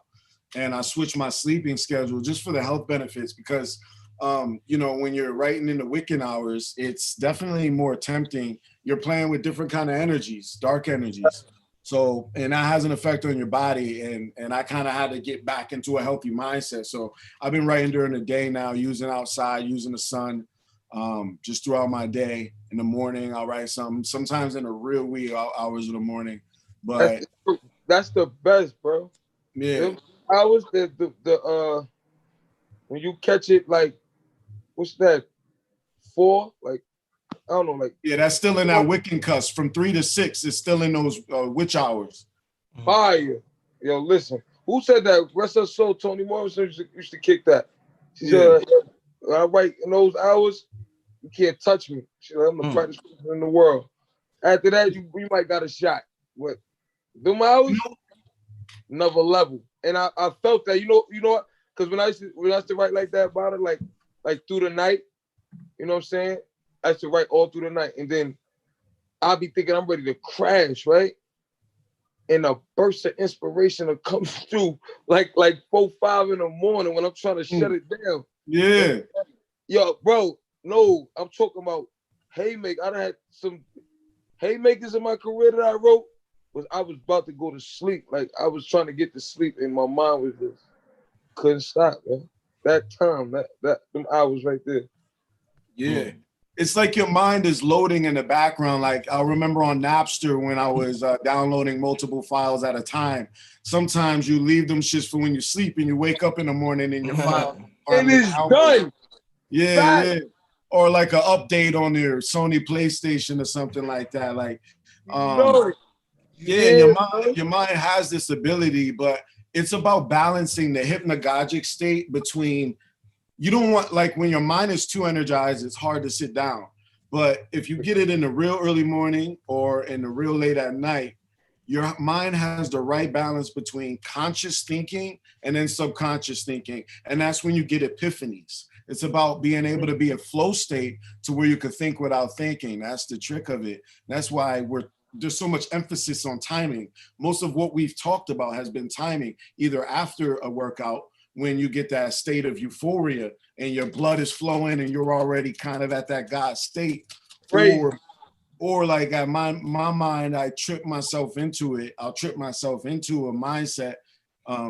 And I switched my sleeping schedule just for the health benefits because, when you're writing in the waking hours, it's definitely more tempting. You're playing with different kind of energies, dark energies. So, and that has an effect on your body. And I kind of had to get back into a healthy mindset. So I've been writing during the day now, using outside, using the sun, just throughout my day. In the morning, I'll write something, sometimes in the real wee hours of the morning. But that's the best, bro. Yeah. Them hours, the when you catch it, like, what's that? 4? Like, I don't know, like. Yeah, that's still in that Wiccan cusp. From 3 to 6, it's still in those witch hours. Fire. Yo, listen. Who said that? Rest her soul, Toni Morrison used to kick that. She said, I write in those hours, you can't touch me. She said, I'm the brightest person in the world. After that, you might got a shot. What? Them hours, another level. And I felt that, you know what? Because when I used to write like that about it, like through the night, you know what I'm saying? I used to write all through the night. And then I'll be thinking I'm ready to crash, right? And a burst of inspiration will come through like 4, 5 in the morning when I'm trying to shut it down. Yeah. Yo, bro, no, I'm talking about haymakers. I done had some haymakers in my career that I wrote. I was about to go to sleep. Like I was trying to get to sleep and my mind was just couldn't stop, man. That time, them hours right there. Yeah. It's like your mind is loading in the background. Like I remember on Napster when I was downloading multiple files at a time. Sometimes you leave them shits for when you sleep and you wake up in the morning and your file. It is done. Yeah. Or like an update on your Sony PlayStation or something like that. Like, your mind has this ability, but it's about balancing the hypnagogic state between. You don't want, like when your mind is too energized, it's hard to sit down. But if you get it in the real early morning or in the real late at night, your mind has the right balance between conscious thinking and then subconscious thinking. And that's when you get epiphanies. It's about being able to be in flow state to where you can think without thinking. That's the trick of it. That's why there's so much emphasis on timing. Most of what we've talked about has been timing, either after a workout, when you get that state of euphoria and your blood is flowing and you're already kind of at that God state, or like at my mind, I trip myself into it. I'll trip myself into a mindset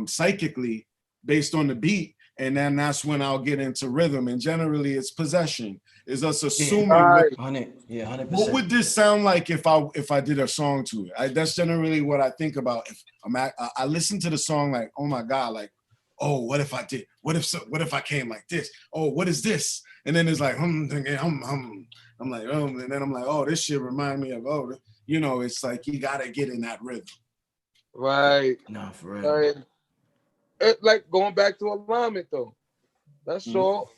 psychically based on the beat. and then that's when I'll get into rhythm. And generally, it's possession. Is us assuming Right. 100%. what would this sound like if I did a song to it? That's generally what I think about. If I listen to the song like, oh my God, like, oh, what if I did? What if I came like this? Oh, what is this? And then it's like I'm like, oh, and then I'm like, oh, this shit remind me of, oh, you know, it's like you gotta get in that rhythm. Right. No, for real. Right. It, like going back to alignment though. That's all.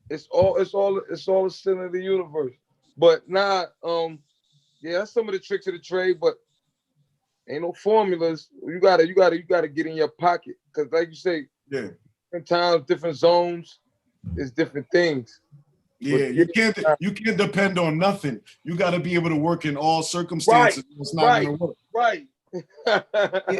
It's all a sin of the universe. But yeah, that's some of the tricks of the trade, but ain't no formulas. You gotta get in your pocket. Cause like you say, different times, different zones, it's different things. Yeah, you can't depend on nothing. You gotta be able to work in all circumstances. Right, it's not gonna work. Right.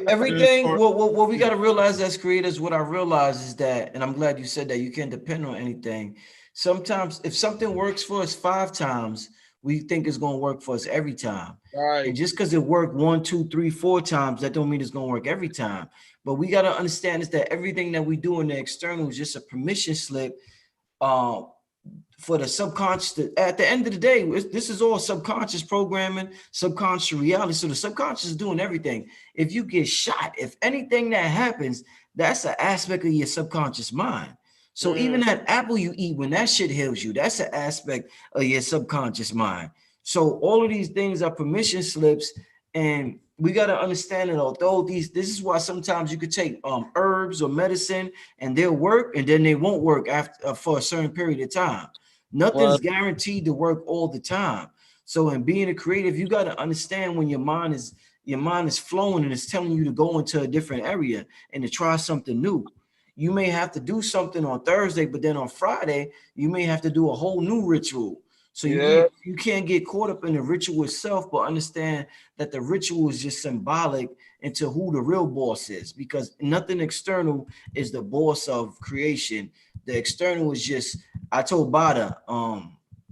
Everything, what we got to realize as creators, what I realize is that, and I'm glad you said that, you can't depend on anything. Sometimes if something works for us 5 times, we think it's going to work for us every time. Right. And just because it worked 1, 2, 3, 4 times, that don't mean it's going to work every time. But we got to understand is that everything that we do in the external is just a permission slip for the subconscious. At the end of the day, this is all subconscious programming, subconscious reality. So the subconscious is doing everything. If you get shot, if anything that happens, that's an aspect of your subconscious mind. So even that apple you eat, when that shit heals you, that's an aspect of your subconscious mind. So all of these things are permission slips, and we got to understand that although this is why sometimes you could take herbs or medicine and they'll work and then they won't work after for a certain period of time. Nothing's guaranteed to work all the time. So in being a creative, you got to understand when your mind is flowing and it's telling you to go into a different area and to try something new. You may have to do something on Thursday, but then on Friday, you may have to do a whole new ritual. So you can't get caught up in the ritual itself, but understand that the ritual is just symbolic into who the real boss is, because nothing external is the boss of creation. The external is just, I told Bada,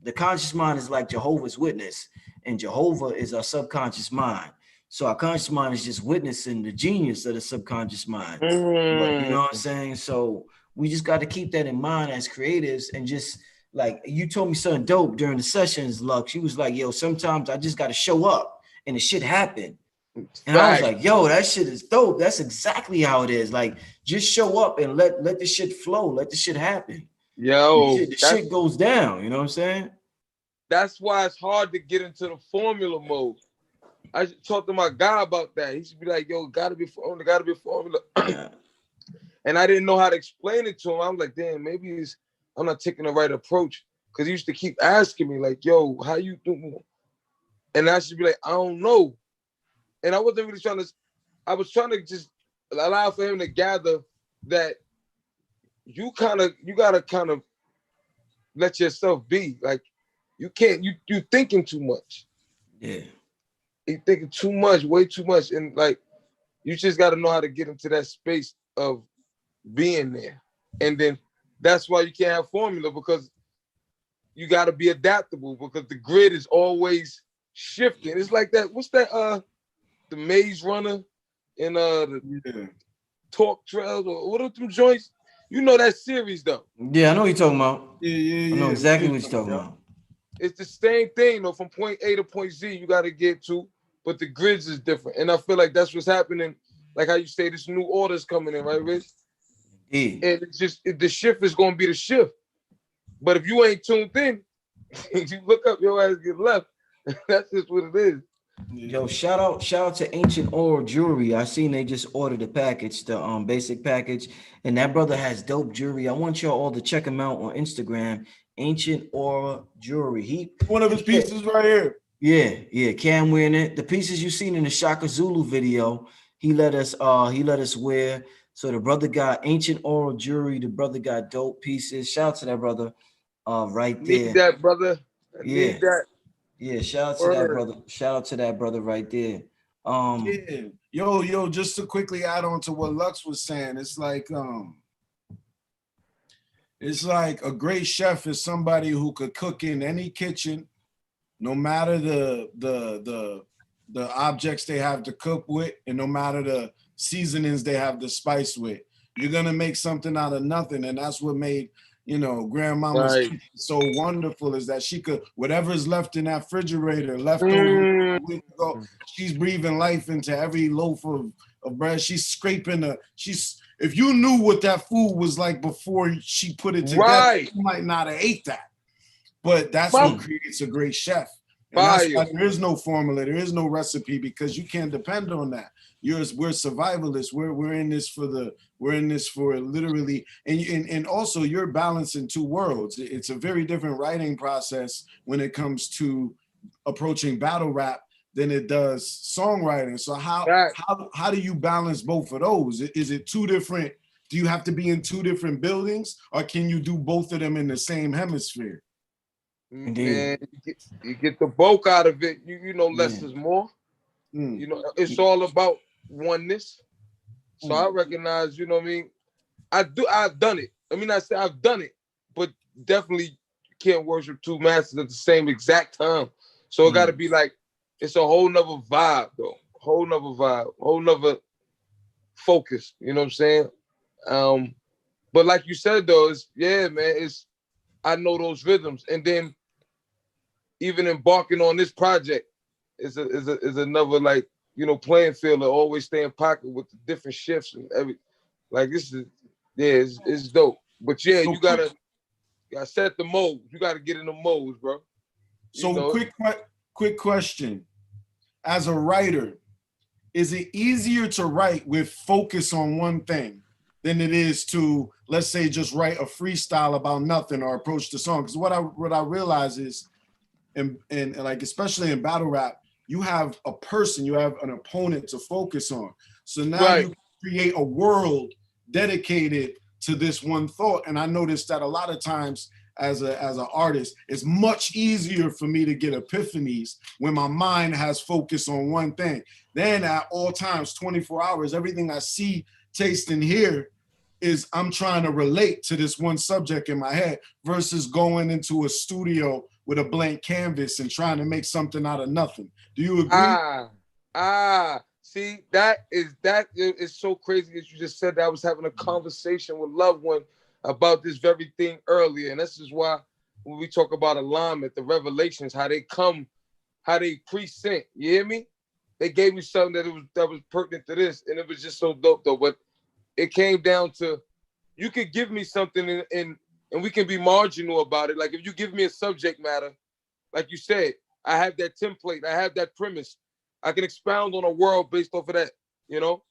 the conscious mind is like Jehovah's Witness, and Jehovah is our subconscious mind. So our conscious mind is just witnessing the genius of the subconscious mind. But you know what I'm saying? So we just got to keep that in mind as creatives, and just like you told me something dope during the sessions, Lux. You was like, yo, sometimes I just got to show up and the shit happened. And I was like, yo, that shit is dope. That's exactly how it is. Like, just show up and let the shit flow. Let the shit happen. Yo, the shit goes down. You know what I'm saying? That's why it's hard to get into the formula mode. I talked to my guy about that. He should be like, yo, gotta be formula. And I didn't know how to explain it to him. I was like, damn, maybe I'm not taking the right approach. Because he used to keep asking me, like, yo, how you doing? And I should be like, I don't know. And I wasn't really I was trying to just allow for him to gather that you gotta kind of let yourself be. Like, you can't, you thinking too much. Yeah. You thinking too much, way too much. And like, you just gotta know how to get into that space of being there. And then that's why you can't have formula, because you gotta be adaptable, because the grid is always shifting. It's like that, what's that, the Maze Runner and the Talk Trails, or what are them joints? You know that series though. Yeah, I know what you're talking about. Yeah. I know exactly what you're talking about. It's the same thing though, from point A to point Z you gotta get to, but the grids is different. And I feel like that's what's happening, like how you say this new order's coming in, right, Rich? And it's just, the shift is gonna be the shift. But if you ain't tuned in, you look up, your ass get left. That's just what it is. Yo, shout out to Ancient Oral Jewelry. I seen they just ordered the package, the basic package, and that brother has dope jewelry. I want y'all all to check him out on Instagram. Ancient Oral Jewelry. One of his pieces right here. Yeah, Cam wearing it. The pieces you seen in the Shaka Zulu video, he let us wear. So the brother got Ancient Oral Jewelry. The brother got dope pieces. Shout out to that brother, right there. Need that, brother. Need that. Yeah, shout out to that brother. Shout out to that brother right there. Yo, just to quickly add on to what Lux was saying, it's like a great chef is somebody who could cook in any kitchen, no matter the objects they have to cook with, and no matter the seasonings they have to spice with. You're gonna make something out of nothing, and that's what made, you know, grandmama's Right. so wonderful, is that she could, whatever's left in that refrigerator, left over a week ago, she's breathing life into every loaf of bread. She's scraping if you knew what that food was like before she put it together, Right. you might not have ate that. But that's what creates a great chef. And that's why there is no formula, there is no recipe, because you can't depend on that. We're survivalists. We're in this for literally, and also you're balancing two worlds. It's a very different writing process when it comes to approaching battle rap than it does songwriting. So how do you balance both of those? Is it two different? Do you have to be in two different buildings, or can you do both of them in the same hemisphere? Man, you get the bulk out of it. You know, less is more. You know, it's all about oneness. So I recognize, you know what I mean? I've done it. I mean, I say I've done it, but definitely can't worship two masters at the same exact time. So it got to be like, it's a whole nother vibe, though. Whole nother focus. You know what I'm saying? But like you said, though, I know those rhythms, and then even embarking on this project is another, like, you know, playing field to always stay in pocket with the different shifts and every, like, this is, it's dope. But yeah, you gotta set the mode. You gotta get in the modes, bro. So quick question. As a writer, is it easier to write with focus on one thing than it is to, let's say, just write a freestyle about nothing or approach the song? Because what I realize is, and like, especially in battle rap, you have a person, you have an opponent to focus on. So now you create a world dedicated to this one thought. And I noticed that a lot of times as an artist, it's much easier for me to get epiphanies when my mind has focus on one thing. Then at all times, 24 hours, everything I see, taste, and hear is I'm trying to relate to this one subject in my head, versus going into a studio with a blank canvas and trying to make something out of nothing. Do you agree? See, that is so crazy that you just said that. I was having a conversation with loved one about this very thing earlier, and this is why when we talk about alignment, the revelations, how they present. You hear me? They gave me something that was pertinent to this, and it was just so dope though. But it came down to, you could give me something and we can be marginal about it. Like, if you give me a subject matter, like you said, I have that template, I have that premise. I can expound on a world based off of that, you know?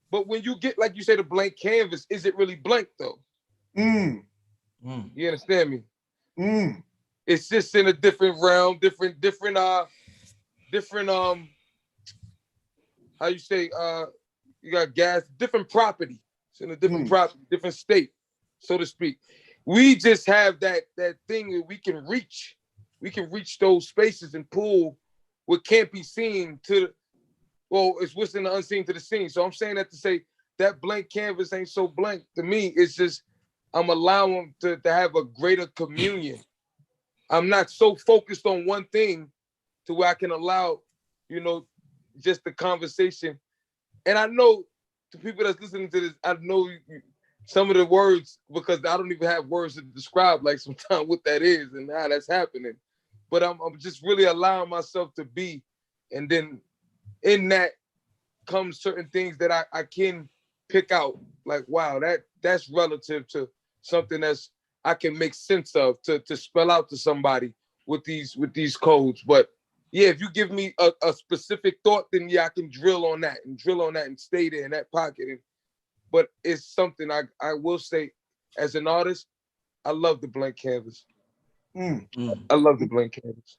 But when you get, like you say, the blank canvas, is it really blank though? You understand me? It's just in a different realm, different, how you say, you got gas, different property. It's in a different property, different state, so to speak. We just have that thing that we can reach. We can reach those spaces and pull what can't be seen it's what's in the unseen to the seen. So I'm saying that to say that blank canvas ain't so blank to me. It's just, I'm allowing to have a greater communion. I'm not so focused on one thing to where I can allow, you know, just the conversation. And I know to people that's listening to this, I know some of the words, because I don't even have words to describe, like, sometimes what that is and how that's happening. But I'm just really allowing myself to be. And then in that comes certain things that I can pick out, like, wow, that's relative to something that's I can make sense of, to spell out to somebody with these codes. But yeah, if you give me a specific thought, then yeah, I can drill on that and stay there in that pocket. But it's something I will say, as an artist, I love the blank canvas. I love the blank canvas.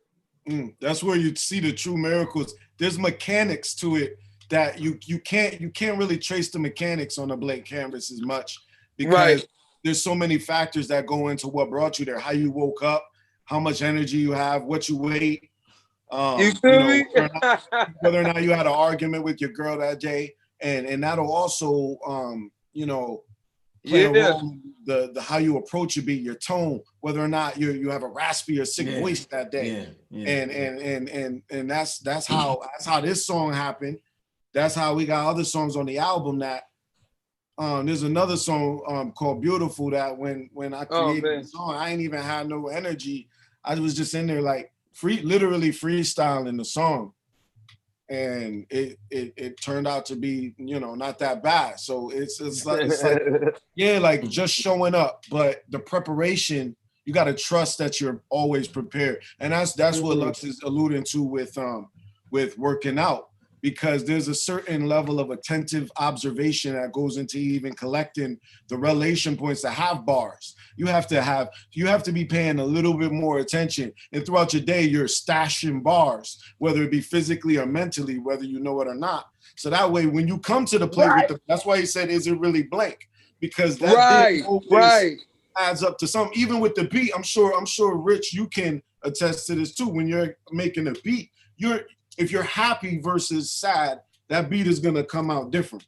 That's where you see the true miracles. There's mechanics to it that you can't really trace the mechanics on a blank canvas as much, because there's so many factors that go into what brought you there. How you woke up, how much energy you have, what you ate. You feel me? Whether or not you had an argument with your girl that day, and that'll also play a role in the how you approach a beat, your tone, whether or not you have a raspy or sick voice that day. And that's how this song happened. That's how we got other songs on the album that there's another song called Beautiful that when I created the song, I ain't even had no energy. I was just in there like literally freestyling the song. And it turned out to be, you know, not that bad. So it's like yeah, like just showing up, but the preparation, you got to trust that you're always prepared, and that's what Lux is alluding to with working out, because there's a certain level of attentive observation that goes into even collecting the relation points that have bars. You have to be paying a little bit more attention, and throughout your day, you're stashing bars, whether it be physically or mentally, whether you know it or not. So that way, when you come to the play that's why he said, is it really blank? Because that always adds up to something. Even with the beat, I'm sure, Rich, you can attest to this too. When you're making a beat, if you're happy versus sad, that beat is gonna come out different.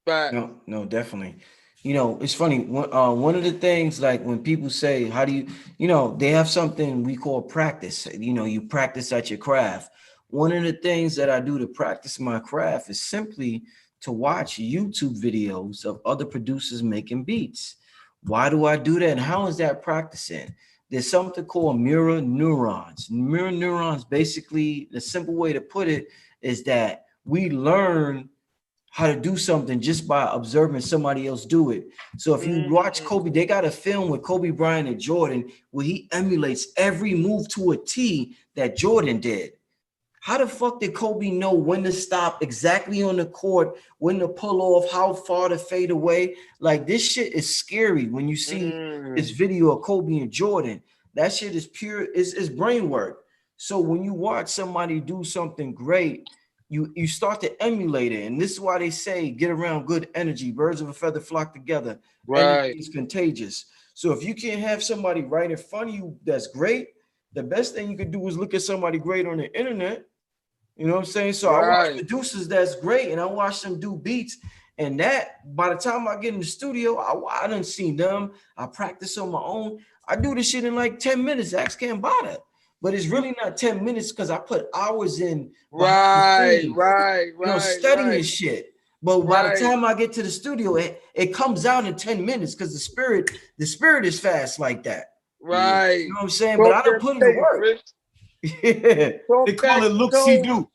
Right. No, definitely. You know, it's funny. One of the things, like when people say, how do you, you know, they have something we call practice. You know, you practice at your craft. One of the things that I do to practice my craft is simply to watch YouTube videos of other producers making beats. Why do I do that? And how is that practicing? There's something called mirror neurons. Mirror neurons, basically, the simple way to put it is that we learn how to do something just by observing somebody else do it. So if you watch Kobe, they got a film with Kobe Bryant and Jordan where he emulates every move to a T that Jordan did. How the fuck did Kobe know when to stop exactly on the court, when to pull off, how far to fade away? Like, this shit is scary when you see this video of Kobe and Jordan. That shit is pure, it's brain work. So when you watch somebody do something great, you start to emulate it. And this is why they say, get around good energy. Birds of a feather flock together. Right. Energy is contagious. So if you can't have somebody right in front of you that's great, the best thing you could do is look at somebody great on the internet. You know what I'm saying? So I watch producers that's great, and I watch them do beats. And that, by the time I get in the studio, I done seen them. I practice on my own. I do this shit in like 10 minutes. Ask Cambatta. But it's really not 10 minutes because I put hours in. Right. Studying shit. But by the time I get to the studio, it comes out in 10 minutes because the spirit is fast like that. Right. You know what I'm saying? But I don't put in the work. They call it look-see-do.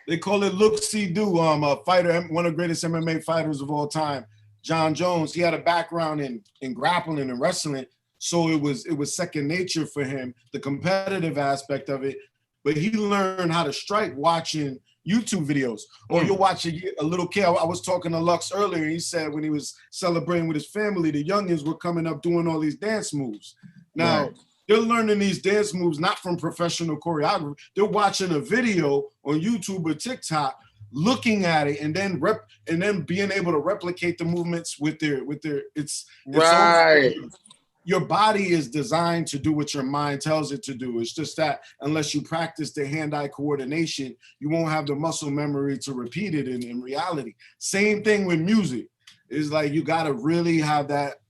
They call it look-see-do. A fighter, one of the greatest MMA fighters of all time, John Jones, he had a background in grappling and wrestling. So it was second nature for him, the competitive aspect of it. But he learned how to strike watching YouTube videos. Or you'll watch a little kid. I was talking to Lux earlier. He said when he was celebrating with his family, the youngins were coming up doing all these dance moves. Now, they're learning these dance moves not from professional choreography. They're watching a video on YouTube or TikTok, looking at it, and then being able to replicate the movements with their it's your body is designed to do what your mind tells it to do. It's just that unless you practice the hand-eye coordination, you won't have the muscle memory to repeat it in reality. Same thing with music. It's like you got to really have that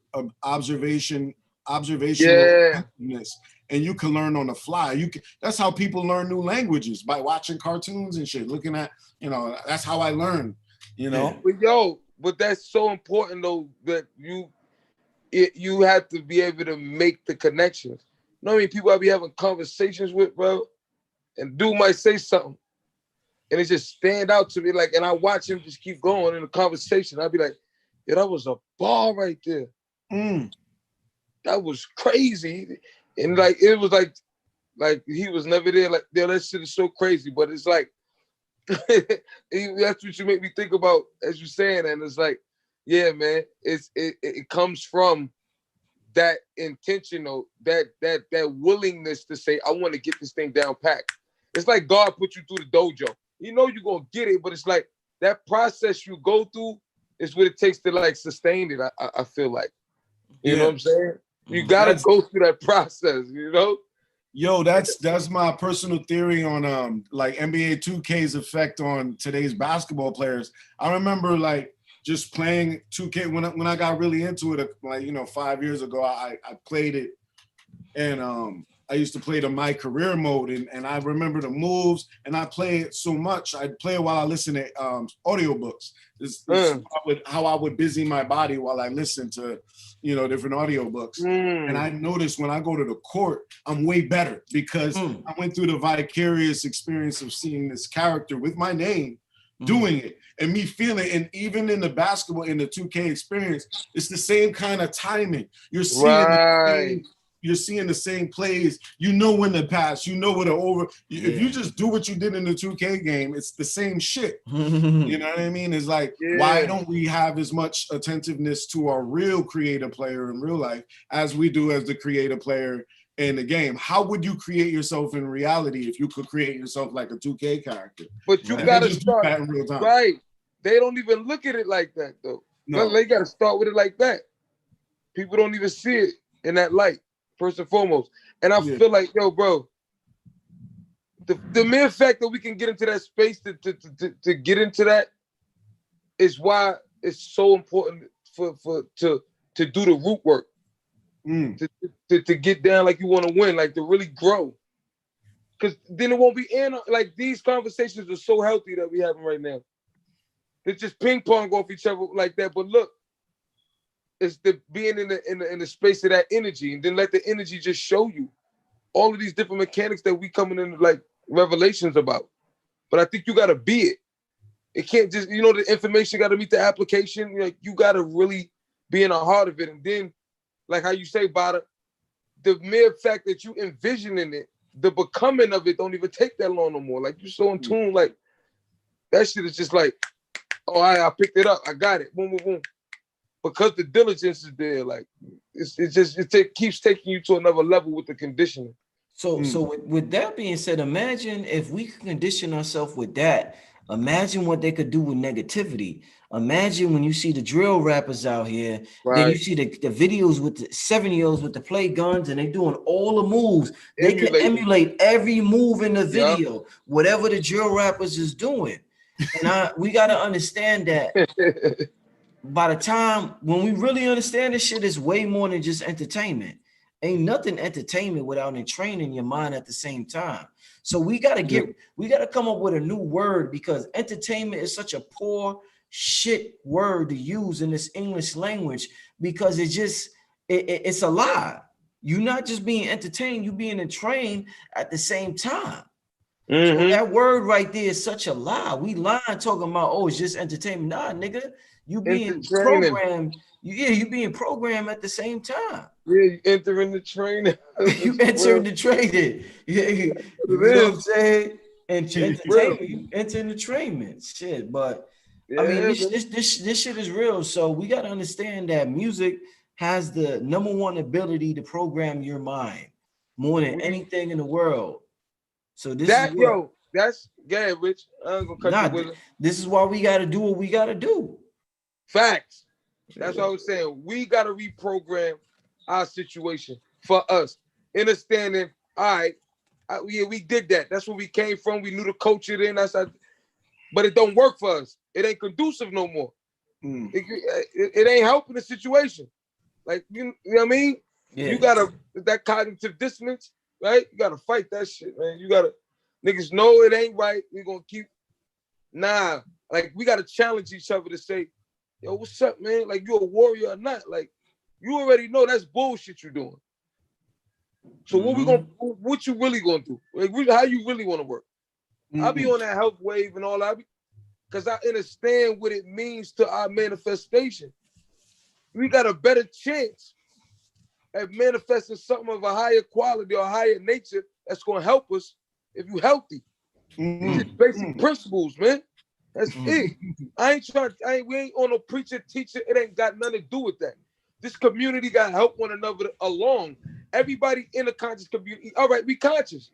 observational effectiveness, and you can learn on the fly. That's how people learn new languages, by watching cartoons and shit, looking at, that's how I learn, But that's so important though, that you have to be able to make the connections. You know what I mean? People I be having conversations with, bro, and dude might say something, and it just stand out to me, like, and I watch him just keep going in the conversation. I'd be like, yeah, that was a ball right there. That was crazy. And like, it was like he was never there. Like, yeah, that shit is so crazy. But it's like, that's what you make me think about as you're saying. And it's like, yeah, man, it comes from that intentional, that willingness to say, I want to get this thing down packed. It's like God put you through the dojo. You know you're gonna get it, but it's like that process you go through is what it takes to like sustain it. I feel like, you know what I'm saying? You gotta go through that process, Yo, that's my personal theory on like NBA 2K's effect on today's basketball players. I remember like just playing 2K when I got really into it, like 5 years ago. I played it, and I used to play the My Career mode, and I remember the moves, and I play it so much. I'd play it while I listen to audiobooks. This how I would busy my body while I listen to, different audiobooks. And I noticed when I go to the court, I'm way better because I went through the vicarious experience of seeing this character with my name doing it and me feeling it. And even in the basketball, in the 2K experience, it's the same kind of timing. You're seeing you're seeing the same plays. You know when to pass. You know when to over. If you just do what you did in the 2K game, it's the same shit. You know what I mean? It's like, why don't we have as much attentiveness to our real creative player in real life as we do as the creative player in the game? How would you create yourself in reality if you could create yourself like a 2K character? But you gotta start that in real time. Right. They don't even look at it like that though. No. They gotta start with it like that. People don't even see it in that light, first and foremost. And I feel like, yo, bro, the mere fact that we can get into that space to get into that is why it's so important to do the root work. To get down like you want to win, like to really grow. Because then it won't be like these conversations are so healthy that we having right now. They just ping pong off each other like that. But look, it's the being in the space of that energy, and then let the energy just show you all of these different mechanics that we coming in like revelations about. But I think you gotta be it. It can't just, the information gotta meet the application. Like you gotta really be in the heart of it. And then, like how you say, Bada, the mere fact that you envisioning it, the becoming of it don't even take that long no more. Like you're so in tune, like that shit is just like, oh, I picked it up, I got it, boom, boom, boom. Because the diligence is there, like it keeps taking you to another level with the conditioning. So with that being said, imagine if we could condition ourselves with that. Imagine what they could do with negativity. Imagine when you see the drill rappers out here, then you see the videos with the 7-year-olds with the play guns and they doing all the moves. They can emulate every move in the video, whatever the drill rappers is doing. And we got to understand that by the time when we really understand this shit, is way more than just entertainment. Ain't nothing entertainment without entraining your mind at the same time. So we gotta come up with a new word, because entertainment is such a poor shit word to use in this English language, because it's a lie. You're not just being entertained, you're being entrained at the same time. So that word right there is such a lie. We lying talking about, oh, it's just entertainment. Nah, nigga, you being programmed. You being programmed at the same time. Yeah, you entering the training. You entering the training. You know what I'm saying? And entertainment, you entering the training. Shit, but I mean, this shit is real. So we got to understand that music has the #1 ability to program your mind more than anything in the world. So that's Rich. I ain't gonna cut you with it. This is why we got to do what we got to do. Facts. That's what I was saying. We got to reprogram our situation for us. Understanding, all right, we did that. That's where we came from. We knew the culture then. But it don't work for us. It ain't conducive no more. It ain't helping the situation. Like, you know what I mean? Yeah. You got that cognitive dissonance, right? You got to fight that shit, man. Niggas know it ain't right. We gonna keep, like we got to challenge each other to say, yo, what's up, man? Like, you a warrior or not? Like, you already know that's bullshit you're doing. So what you really gonna do? Like, how you really want to work? I'll be on that health wave and all that, because I understand what it means to our manifestation. We got a better chance at manifesting something of a higher quality or higher nature that's gonna help us if you healthy. It's just basic principles, man. That's it. We ain't on no preacher, teacher. It ain't got nothing to do with that. This community got to help one another along. Everybody in a conscious community. All right, we conscious.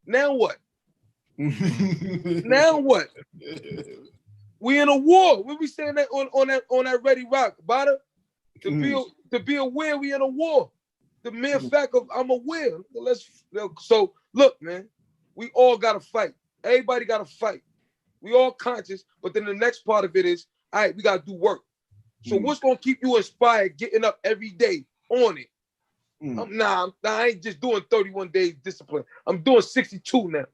Now what? Now what? We in a war. What we saying that on that Ready Rock, Bada? To be aware, we in a war. The mere fact of I'm aware. So look, man, we all gotta fight. Everybody gotta fight. We all conscious, but then the next part of it is, all right, we got to do work. So what's going to keep you inspired, getting up every day on it? I ain't just doing 31 days discipline. I'm doing 62 now.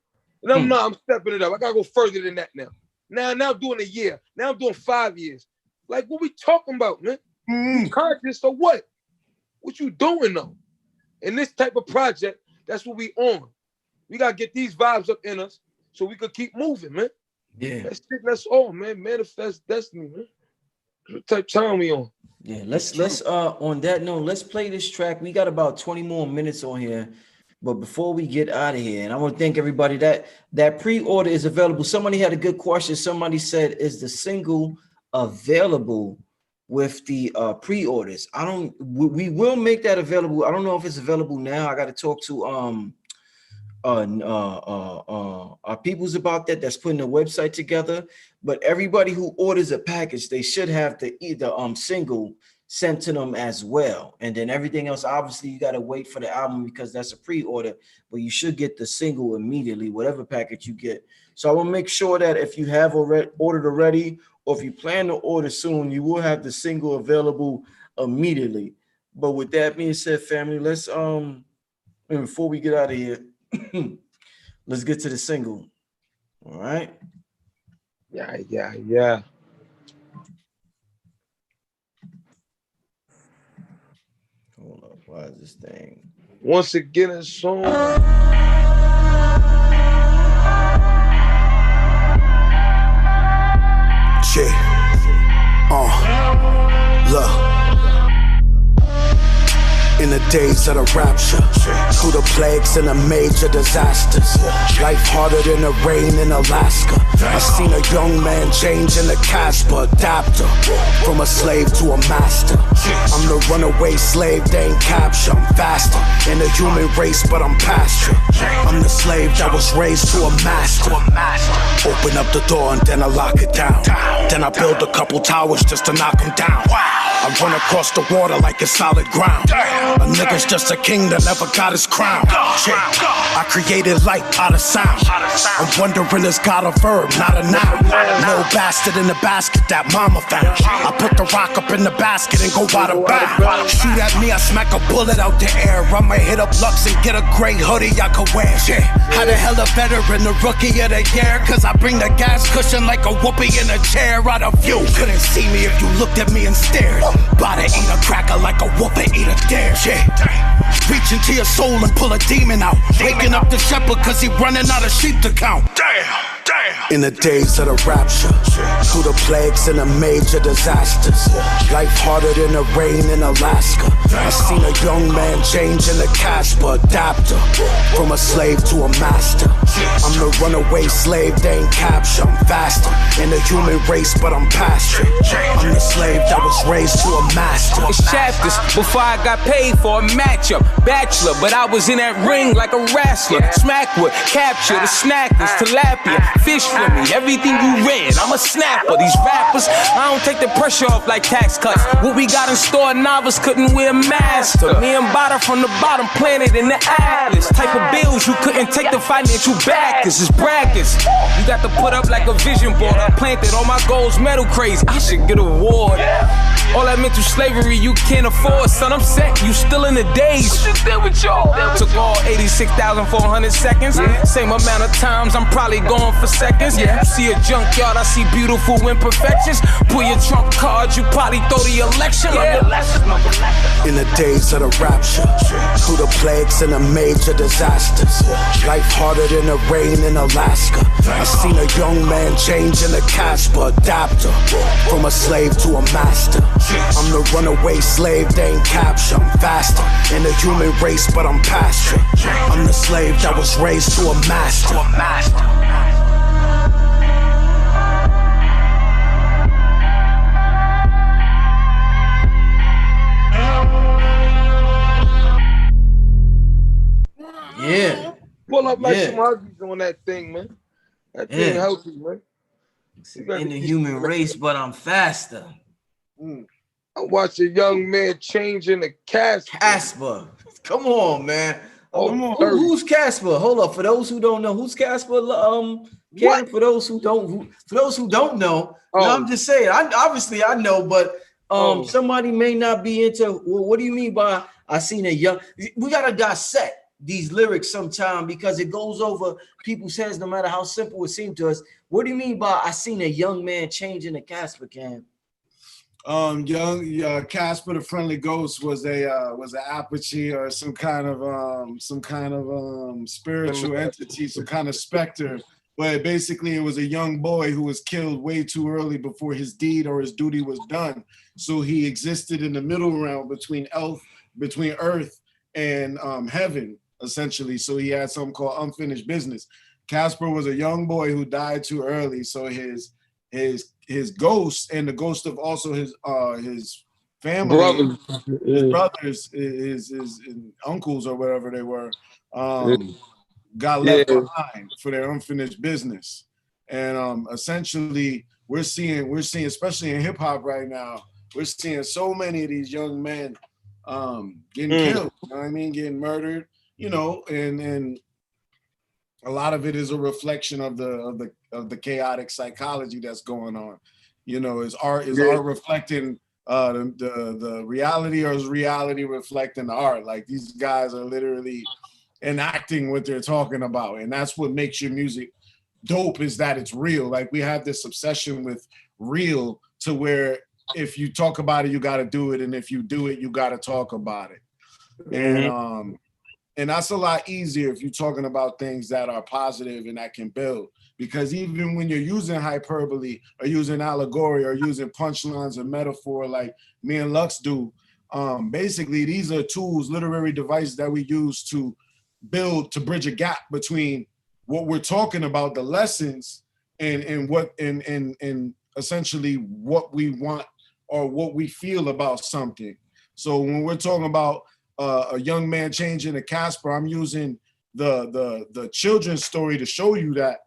And I'm stepping it up. I gotta go further than that now. Now I'm doing a year. Now I'm doing 5 years. Like, what we talking about, man? Conscious, so what? What you doing though? In this type of project, that's what we on. We gotta get these vibes up in us so we could keep moving, man. Yeah. That's all, man. Manifest destiny, man. What type of time we on? Yeah, let's on that note, let's play this track. We got about 20 more minutes on here. But before we get out of here, and I want to thank everybody that pre-order is available. Somebody had a good question. Somebody said, is the single available with the pre-orders? We will make that available. I don't know if it's available now. I got to talk to our peoples about that. That's putting the website together. But everybody who orders a package, they should have the single sent to them as well. And then everything else, obviously you got to wait for the album because that's a pre-order, but you should get the single immediately, whatever package you get. So I want to make sure that if you have ordered already, or if you plan to order soon, you will have the single available immediately. But with that being said, family, let's before we get out of here, let's get to the single. All right. Yeah. Hold up, why is this thing? Once again, a song. Shit. Look. In the days of the rapture, through the plagues and the major disasters, life harder than the rain in Alaska. I seen a young man change in the Casper, adapter, from a slave to a master. I'm the runaway slave, they ain't capture. I'm faster in the human race, but I'm past it. I'm the slave that was raised to a master. Open up the door and then I lock it down. Then I build a couple towers just to knock them down. I run across the water like it's solid ground. A nigga's just a king that never got his crown. I created light out of sound. I'm wondering, is God a verb, not a noun? No bastard in the basket that mama found. I put the rock up in the basket and go by the bound. Shoot at me, I smack a bullet out the air. I might hit up Lux and get a gray hoodie I could wear. How the hell a veteran, the rookie of the year? Cause I bring the gas cushion like a whoopee in a chair out of view. Couldn't see me if you looked at me and stared. Bout to eat a cracker like a whoop and eat a dare. Reach into your soul and pull a demon out. Waking up the shepherd cause he running out of sheep to count. In the days of the rapture, through the plagues and the major disasters, life harder than the rain in Alaska. I seen a young man change in the Casper, adapter, from a slave to a master. I'm the runaway slave, they ain't capture. I'm faster in the human race, but I'm past it. I'm the slave that was raised to a master. It's chapters before I got paid for a matchup. Bachelor, but I was in that ring like a wrestler. Smackwood, capture the snackers, tilapia, fish for me, everything you read. I'm a snapper. These rappers, I don't take the pressure off like tax cuts. What we got in store, novice couldn't wear master. Me and Bada from the bottom, planted in the atlas. Type of bills you couldn't take the financial backers. It's brackets. You got to put up like a vision board. I planted all my goals, metal crazy. I should get an award. All that mental slavery you can't afford, son. I'm set. You still in the days. Took all 86,400 seconds. Same amount of times I'm probably going for seconds. You see a junkyard, I see beautiful imperfections. Pull your trump card, you probably throw the election. In the days of the rapture, through the plagues and the major disasters, life harder than the rain in Alaska. I seen a young man change in the Casper, adapter, from a slave to a master. I'm the runaway slave, they ain't capture. I'm faster in the human race, but I'm past it. I'm the slave that was raised to a master. Yeah. Pull up like some huggies on that thing, man. That thing healthy, man. In the human race, but I'm faster. I watched a young man change in the Casper. Casper. Come on, man. Who's Casper? Hold up. For those who don't know, who's Casper? For those who don't know, no, I'm just saying. I know, but Somebody may not be into, well, what do you mean by I seen a young, we gotta dissect these lyrics sometime because it goes over people's heads no matter how simple it seemed to us. What do you mean by I seen a young man changing the Casper Cam? Casper the Friendly Ghost was an Apache or some kind of spiritual entity, some kind of specter. But basically, it was a young boy who was killed way too early before his deed or his duty was done. So he existed in the middle realm between Earth and heaven, essentially. So he had something called unfinished business. Casper was a young boy who died too early. So his ghost and the ghost of also his family, his brothers, his uncles or whatever they were, got left behind for their unfinished business. And essentially we're seeing, especially in hip hop right now, we're seeing so many of these young men getting killed, you know what I mean, getting murdered, you know, and a lot of it is a reflection of the chaotic psychology that's going on. You know, is art reflecting the reality, or is reality reflecting the art? Like, these guys are literally enacting what they're talking about, and that's what makes your music dope, is that it's real. Like, we have this obsession with real, to where if you talk about it, you got to do it, and if you do it, you got to talk about it. And that's a lot easier if you're talking about things that are positive and that can build. Because even when you're using hyperbole or using allegory or using punchlines or metaphor like me and Lux do, basically these are tools, literary devices that we use to build, to bridge a gap between what we're talking about, the lessons, and what and essentially what we want or what we feel about something. So when we're talking about a young man changing a Casper, I'm using the children's story to show you that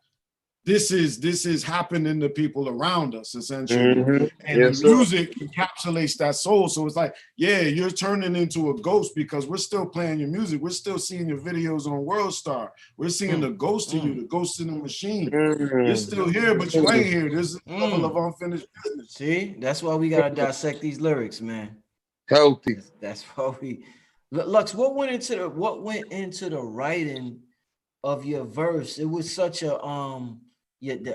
this is happening to people around us, essentially. And the music encapsulates that soul. So it's like, yeah, you're turning into a ghost because we're still playing your music. We're still seeing your videos on World Star. We're seeing the ghost of you, the ghost in the machine. You're still here, but you ain't here. There's a level of unfinished business. See, that's why we gotta dissect these lyrics, man. Healthy. That's why we. Lux, what went into the writing of your verse? It was such a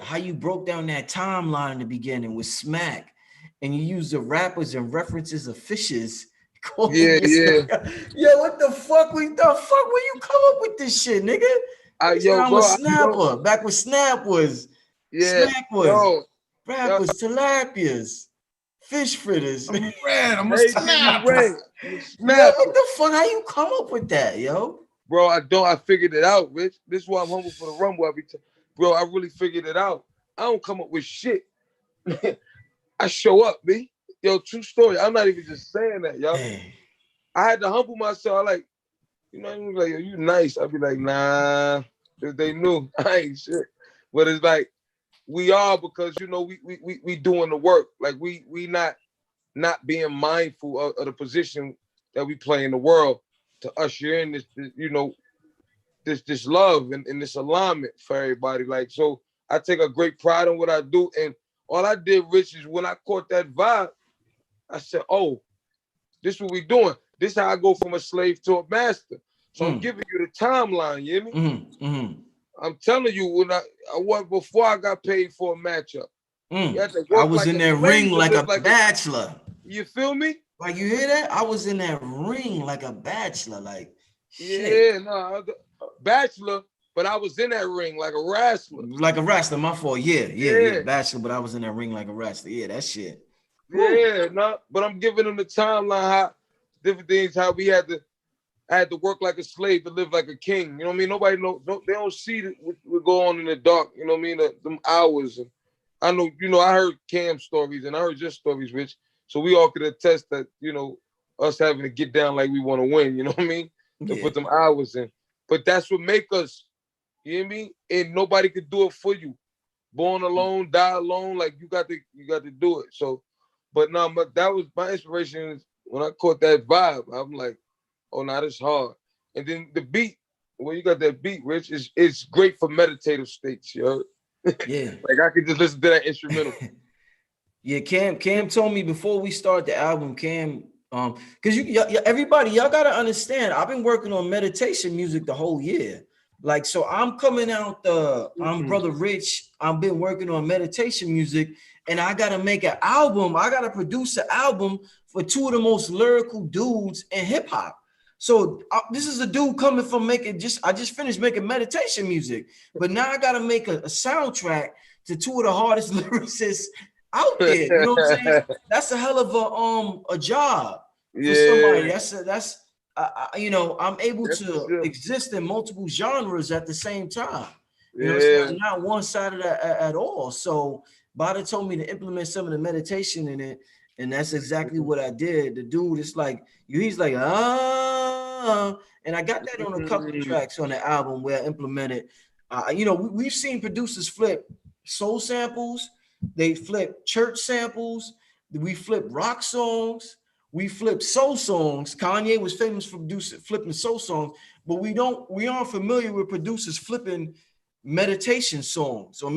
how you broke down that timeline in the beginning with Smack, and you used the rappers and references of fishes. Yeah. Yo, what the fuck? Where you come up with this shit, nigga? I'm a snapper. Back when Snap was, Smack was, rappers, tilapias, fish fritters. I'm a snapper. Yo, what the fuck? How you come up with that, yo? Bro, I figured it out, Rich. This is why I'm humble for the rumble every time. Bro, I really figured it out. I don't come up with shit. I show up, B. Yo, true story. I'm not even just saying that, yo. Hey. I had to humble myself. Like, you know, like, yo, you nice. I'd be like, nah. If they knew, I ain't shit. But it's like, we are, because, you know, we doing the work. Like, we not being mindful of the position that we play in the world to usher in this you know, this love and this alignment for everybody. Like, so I take a great pride in what I do. And all I did, Rich, is when I caught that vibe, I said, oh, this is what we doing. This is how I go from a slave to a master. So I'm giving you the timeline, you hear me? I'm telling you, when I was before I got paid for a matchup. I was in that ring like a bachelor. You feel me? Like, you hear that? I was in that ring like a bachelor. Like, shit. Yeah, no, bachelor, but I was in that ring like a wrestler. Like a wrestler, my fault. Yeah. Bachelor, but I was in that ring like a wrestler. Yeah, that shit. Yeah, no, but I'm giving them the timeline, how different things, how we had to work like a slave to live like a king. You know what I mean? Nobody knows. They don't see what go on in the dark. You know what I mean? Them hours. And I know, you know, I heard Cam's stories and I heard your stories, Rich. So we all could attest that, you know, us having to get down like we want to win. You know what I mean? To put them hours in. But that's what make us. You know what I mean? And nobody could do it for you. Born alone, die alone. Like, you got to do it. So, but no, that was my inspiration. When I caught that vibe, I'm like, oh, now this hard. And then the beat, when you got that beat, Rich, it's great for meditative states, you heard? Yeah. Like, I could just listen to that instrumental. Yeah, Cam told me before we start the album, Cam, because everybody, y'all gotta understand, I've been working on meditation music the whole year. Like, so I'm coming out I'm Brother Rich. I've been working on meditation music, and I gotta make an album. I gotta produce an album for two of the most lyrical dudes in hip hop. So this is a dude coming from I just finished making meditation music, but now I gotta make a soundtrack to two of the hardest lyricists out there. You know what I'm saying? That's a hell of a job for somebody. That's you know, I'm able to exist in multiple genres at the same time. You know, it's not one-sided at all. So Bada told me to implement some of the meditation in it, and that's exactly what I did. The dude is like, he's like, and I got that on a couple of tracks on the album where I implemented. You know, we've seen producers flip soul samples, they flip church samples, we flip rock songs, we flip soul songs. Kanye was famous for flipping soul songs, but we aren't familiar with producers flipping meditation songs or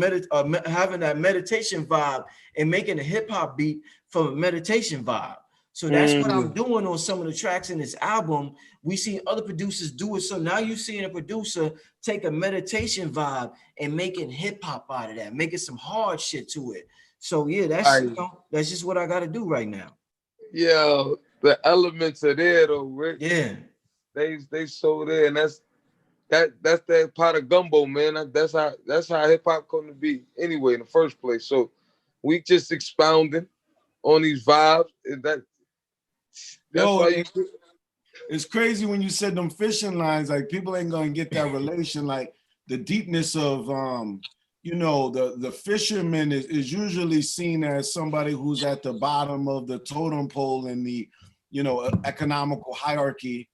having that meditation vibe and making a hip hop beat from a meditation vibe. So that's what I'm doing on some of the tracks in this album. We see other producers do it. So now you're seeing a producer take a meditation vibe and making hip hop out of that, making some hard shit to it. So yeah, that's just what I got to do right now. Yeah, the elements are there though, Rick. Yeah, they so there, and that's that pot of gumbo, man. That's how hip hop come to be anyway in the first place. So we just expounding on these vibes. It's crazy when you said them fishing lines. Like, people ain't gonna get that relation. Like, the deepness of you know, the fisherman is usually seen as somebody who's at the bottom of the totem pole in the, you know, economical hierarchy,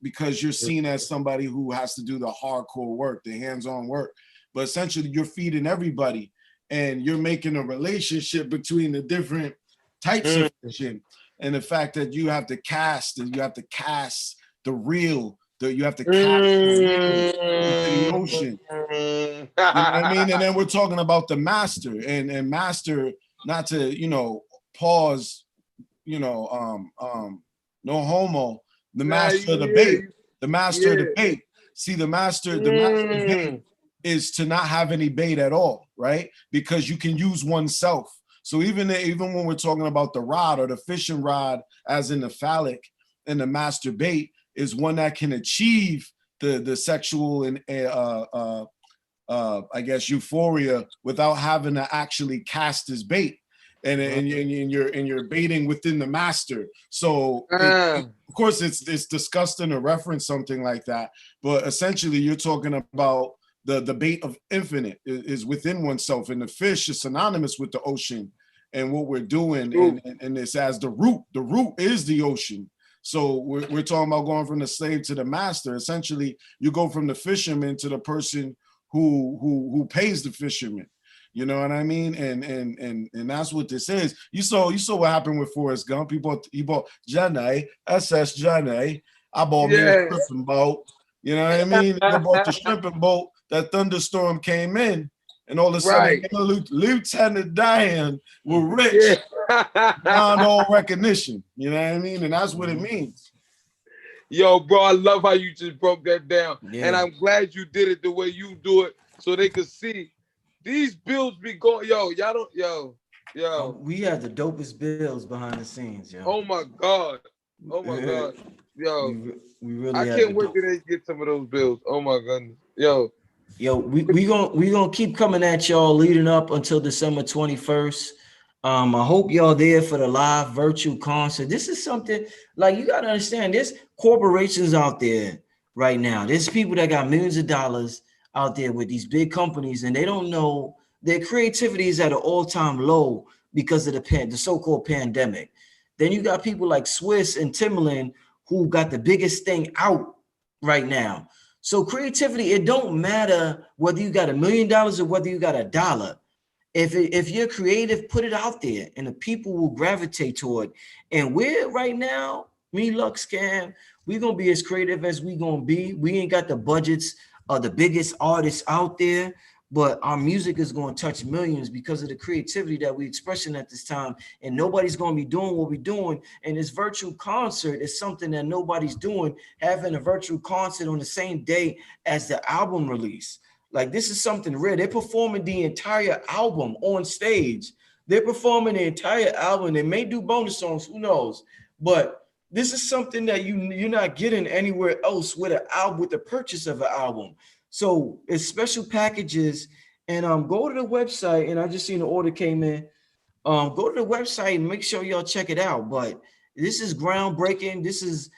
because you're seen as somebody who has to do the hardcore work, the hands-on work. But essentially, you're feeding everybody, and you're making a relationship between the different types of fishing, and the fact that you have to cast, and you have to cast the real. You have to cast the real into the ocean. You know what I mean? And then we're talking about the master, and master, not to, you know, pause, you know, no homo, the master of the bait, the master of the bait. See, the master of the bait is to not have any bait at all, right? Because you can use oneself. So even when we're talking about the rod or the fishing rod, as in the phallic, and the master bait is one that can achieve the sexual and I guess euphoria without having to actually cast his bait, and you're baiting within the master. So of course it's disgusting to reference something like that, but essentially you're talking about the bait of infinite is within oneself, and the fish is synonymous with the ocean and what we're doing, and it's as the root is the ocean. So we're talking about going from the slave to the master. Essentially, you go from the fisherman to the person who pays the fisherman. You know what I mean? And that's what this is. You saw what happened with Forrest Gump. He bought Johnny, SS Johnny. I bought me a shrimping boat. You know what I mean? I bought the shrimping boat. That thunderstorm came in, and all of a sudden, Lieutenant Dan were rich beyond all recognition. You know what I mean? And that's what it means. Yo, bro, I love how you just broke that down. Yeah. And I'm glad you did it the way you do it, so they could see these bills be going. Y'all don't, we have the dopest bills behind the scenes, yo. Oh my God. Yo. We really I can't wait till they get some of those bills. Oh my goodness. Yo, we gonna keep coming at y'all leading up until December 21st. I hope y'all there for the live virtual concert. This is something, like, you gotta understand, there's corporations out there right now. There's people that got millions of dollars out there with these big companies, and they don't know their creativity is at an all-time low because of the so-called pandemic. Then you got people like Swiss and Timbaland who got the biggest thing out right now. So creativity, it don't matter whether you got $1 million or whether you got $1. If you're creative, put it out there, and the people will gravitate toward it. And we're right now, me, Lux, Cam, we're gonna be as creative as we gonna be. We ain't got the budgets of the biggest artists out there, but our music is going to touch millions because of the creativity that we're expressing at this time. And nobody's going to be doing what we're doing. And this virtual concert is something that nobody's doing, having a virtual concert on the same day as the album release. Like, this is something rare. They're performing the entire album on stage. They're performing the entire album. They may do bonus songs, who knows? But this is something that you're not getting anywhere else with an album, with the purchase of an album. So it's special packages, and go to the website. And I just seen the order came in. Go to the website and make sure y'all check it out. But this is groundbreaking. This is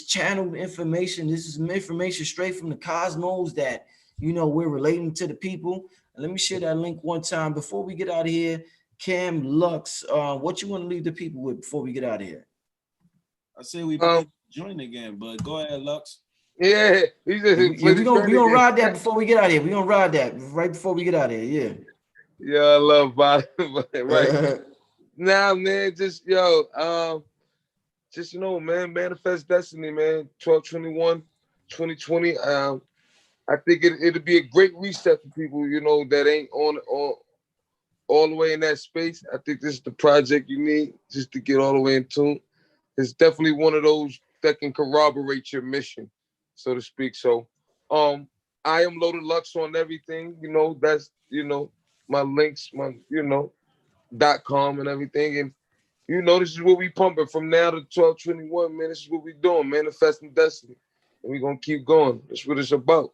channeled information. This is information straight from the cosmos that, you know, we're relating to the people. And let me share that link one time before we get out of here. Cam Lux, what you want to leave the people with before we get out of here? I say we join again, but go ahead, Lux. Yeah, we're gonna ride that before we get out of here. We're gonna ride that right before we get out of here. Yeah, I love Bob. Right. Now, man, just just, you know, man, manifest destiny, man. 12/21, 2020. I think it'll be a great reset for people, you know, that ain't on all the way in that space. I think this is the project you need just to get all the way in tune. It's definitely one of those that can corroborate your mission, so to speak. So I am Loaded Lux on everything, you know. That's, you know, my links, my, you know, .com and everything. And, you know, this is what we pumping from now to 12/21, man. This is what we doing, manifesting destiny. And we're gonna keep going. That's what it's about.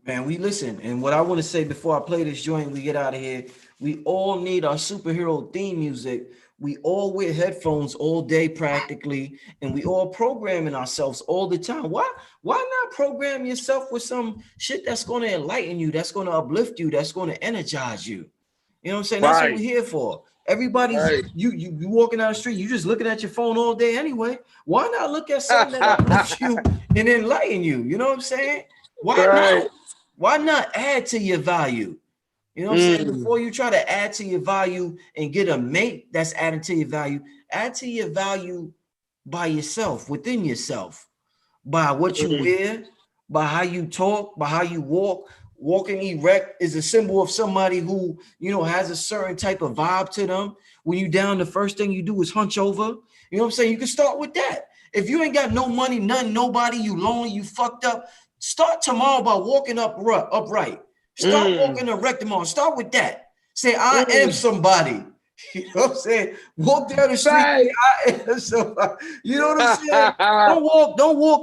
Man, we listen. And what I want to say before I play this joint, we get out of here, we all need our superhero theme music. We all wear headphones all day practically, and we all programming ourselves all the time. Why not program yourself with some shit that's going to enlighten you, that's going to uplift you, that's going to energize you? You know what I'm saying? That's what we're here for. Everybody's you walking down the street, you just looking at your phone all day anyway. Why not look at something that uplifts you and enlighten you? You know what I'm saying? Why not add to your value? You know what I'm saying? Before you try to add to your value and get a mate that's adding to your value, add to your value by yourself, within yourself, by what you wear, by how you talk, by how you walk. Walking erect is a symbol of somebody who, you know, has a certain type of vibe to them. When you down, the first thing you do is hunch over. You know what I'm saying? You can start with that. If you ain't got no money, nobody, you lonely, you fucked up, start tomorrow by walking upright. Start walking erect tomorrow. Start with that. Say, I am somebody. You know what I'm saying? Walk down the street. Say, I am somebody. You know what I'm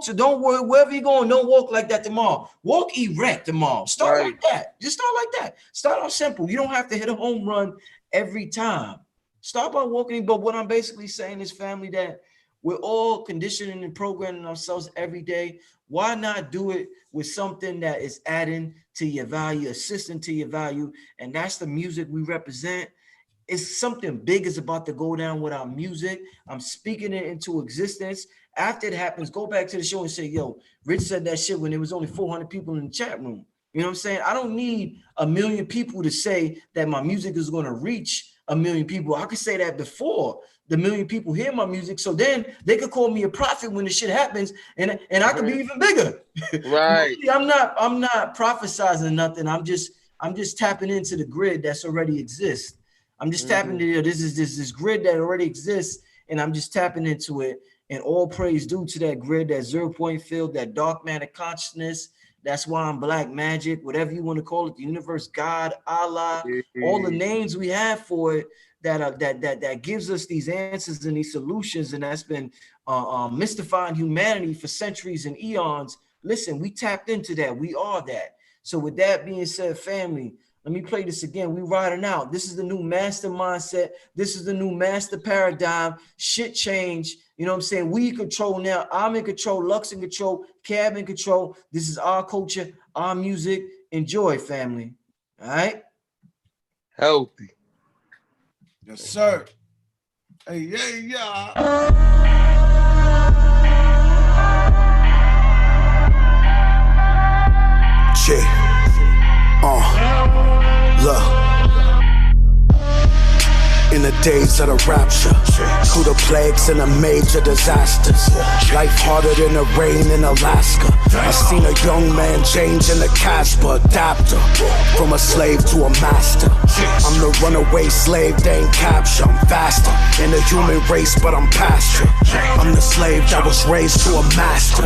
saying? Don't worry, wherever you're going, don't walk like that tomorrow. Walk erect tomorrow. Start like that. Just start like that. Start off simple. You don't have to hit a home run every time. Start by walking. But what I'm basically saying is, family, that we're all conditioning and programming ourselves every day. Why not do it with something that is adding to your value, assisting to your value? And that's the music we represent. It's something big is about to go down with our music. I'm speaking it into existence. After it happens, go back to the show and say, yo, Rich said that shit when there was only 400 people in the chat room. You know what I'm saying? I don't need 1 million people to say that my music is going to reach 1 million people. I could say that before the 1 million people hear my music, so then they could call me a prophet when the shit happens, and I could be even bigger. Right. I'm not prophesizing nothing. I'm just tapping into the grid that's already exists. I'm just tapping into this grid that already exists, and I'm just tapping into it. And all praise due to that grid, that 0 point field, that dark matter consciousness. That's why I'm Black Magic, whatever you want to call it, the universe, God, Allah, all the names we have for it that gives us these answers and these solutions, and that's been mystifying humanity for centuries and eons. Listen, we tapped into that. We are that. So with that being said, family, let me play this again. We riding out. This is the new master mindset. This is the new master paradigm. Shit change. You know what I'm saying? We in control now. I'm in control. Lux in control. Cab in control. This is our culture, our music. Enjoy, family. All right? Healthy. Yes, sir. Hey, yeah. Check. Look. In the days of the rapture, through the plagues and the major disasters, life harder than the rain in Alaska. I seen a young man change in the Casper adapter, from a slave to a master. I'm the runaway slave, they ain't capture. I'm faster in the human race, but I'm past you. I'm the slave that was raised to a master.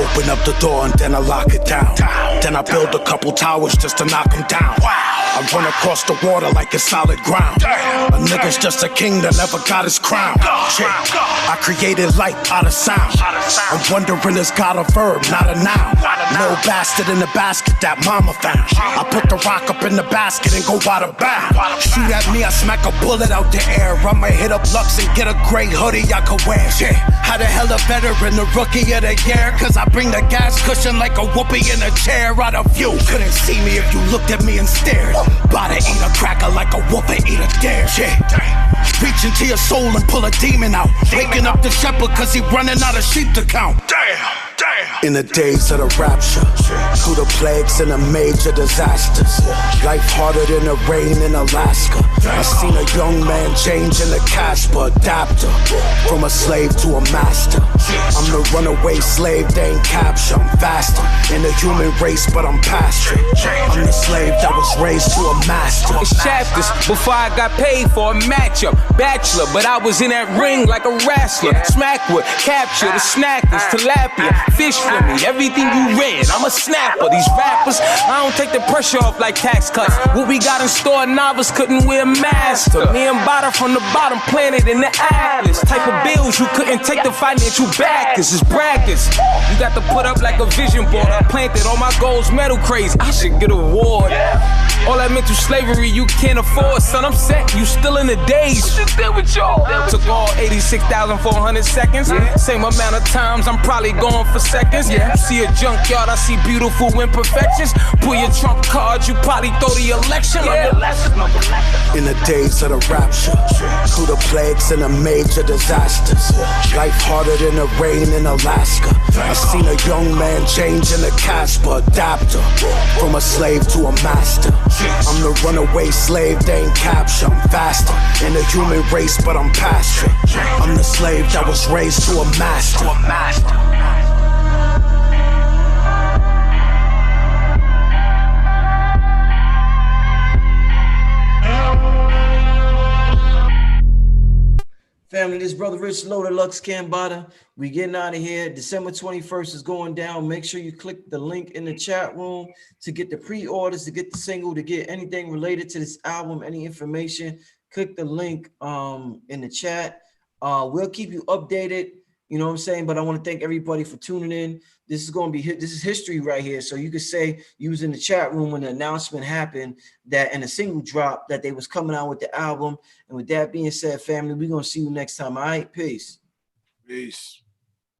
Open up the door and then I lock it down. Then I build a couple towers just to knock them down. I run across the water like it's solid ground. A nigga's just a king that never got his crown. I created light out of sound. I'm wondering, is God a verb, not a noun? No bastard in the basket that mama found. I put the rock up in the basket and go out of bounds. Shoot at me, I smack a bullet out the air. I'ma hit up Lux and get a gray hoodie I could wear. How the hell a veteran, the rookie of the year? Cause I bring the gas cushion like a whoopee in a chair. Out of view, couldn't see me if you looked at me and stared. About to eat a cracker like a wolf and eat a dare. Reach into your soul and pull a demon out. Waking up the shepherd cause he running out of sheep to count. In the days of the rapture, through the plagues and the major disasters, life harder than the rain in Alaska. I seen a young man change in the Casper adapter, from a slave to a master. I'm the runaway slave, they ain't capture. I'm faster in the human race, but I'm past you. I'm the slave that was raised to a master. It's chapters before I got paid for a matchup. Bachelor, but I was in that ring like a wrestler. Smackwood, capture the snackers, tilapia, fish for me, everything you read. I'm a snapper. These rappers, I don't take the pressure off like tax cuts. What we got in store, novice couldn't wear master. Me and Bada from the bottom, planted in the atlas. Type of bills you couldn't take the financial backers. It's brackets. You got to put up like a vision board. I planted all my goals, metal crazy. I should get a award. All that mental slavery you can't afford, son. I'm set. You still in the days. Took all 86,400 seconds. Same amount of times I'm probably going for seconds. You see a junkyard, I see beautiful imperfections. Pull your trump card, you probably throw the election. In the days of the rapture, through the plagues and the major disasters, life harder than the rain in Alaska. I seen a young man change in the Casper adapter, from a slave to a master. I'm the runaway slave, they ain't capture. I'm faster in the human race, but I'm past you. I'm the slave that was raised to a master. Family, this brother Rich, Loaded Lux, Cambatta. We getting out of here. December 21st is going down. Make sure you click the link in the chat room to get the pre-orders, to get the single, to get anything related to this album, any information. Click the link in the chat. We'll keep you updated. You know what I'm saying? But I want to thank everybody for tuning in. This is going to be, this is history right here. So you could say you was in the chat room when the announcement happened that and a single drop that they was coming out with the album. And with that being said, family, we're going to see you next time. All right, peace. Peace.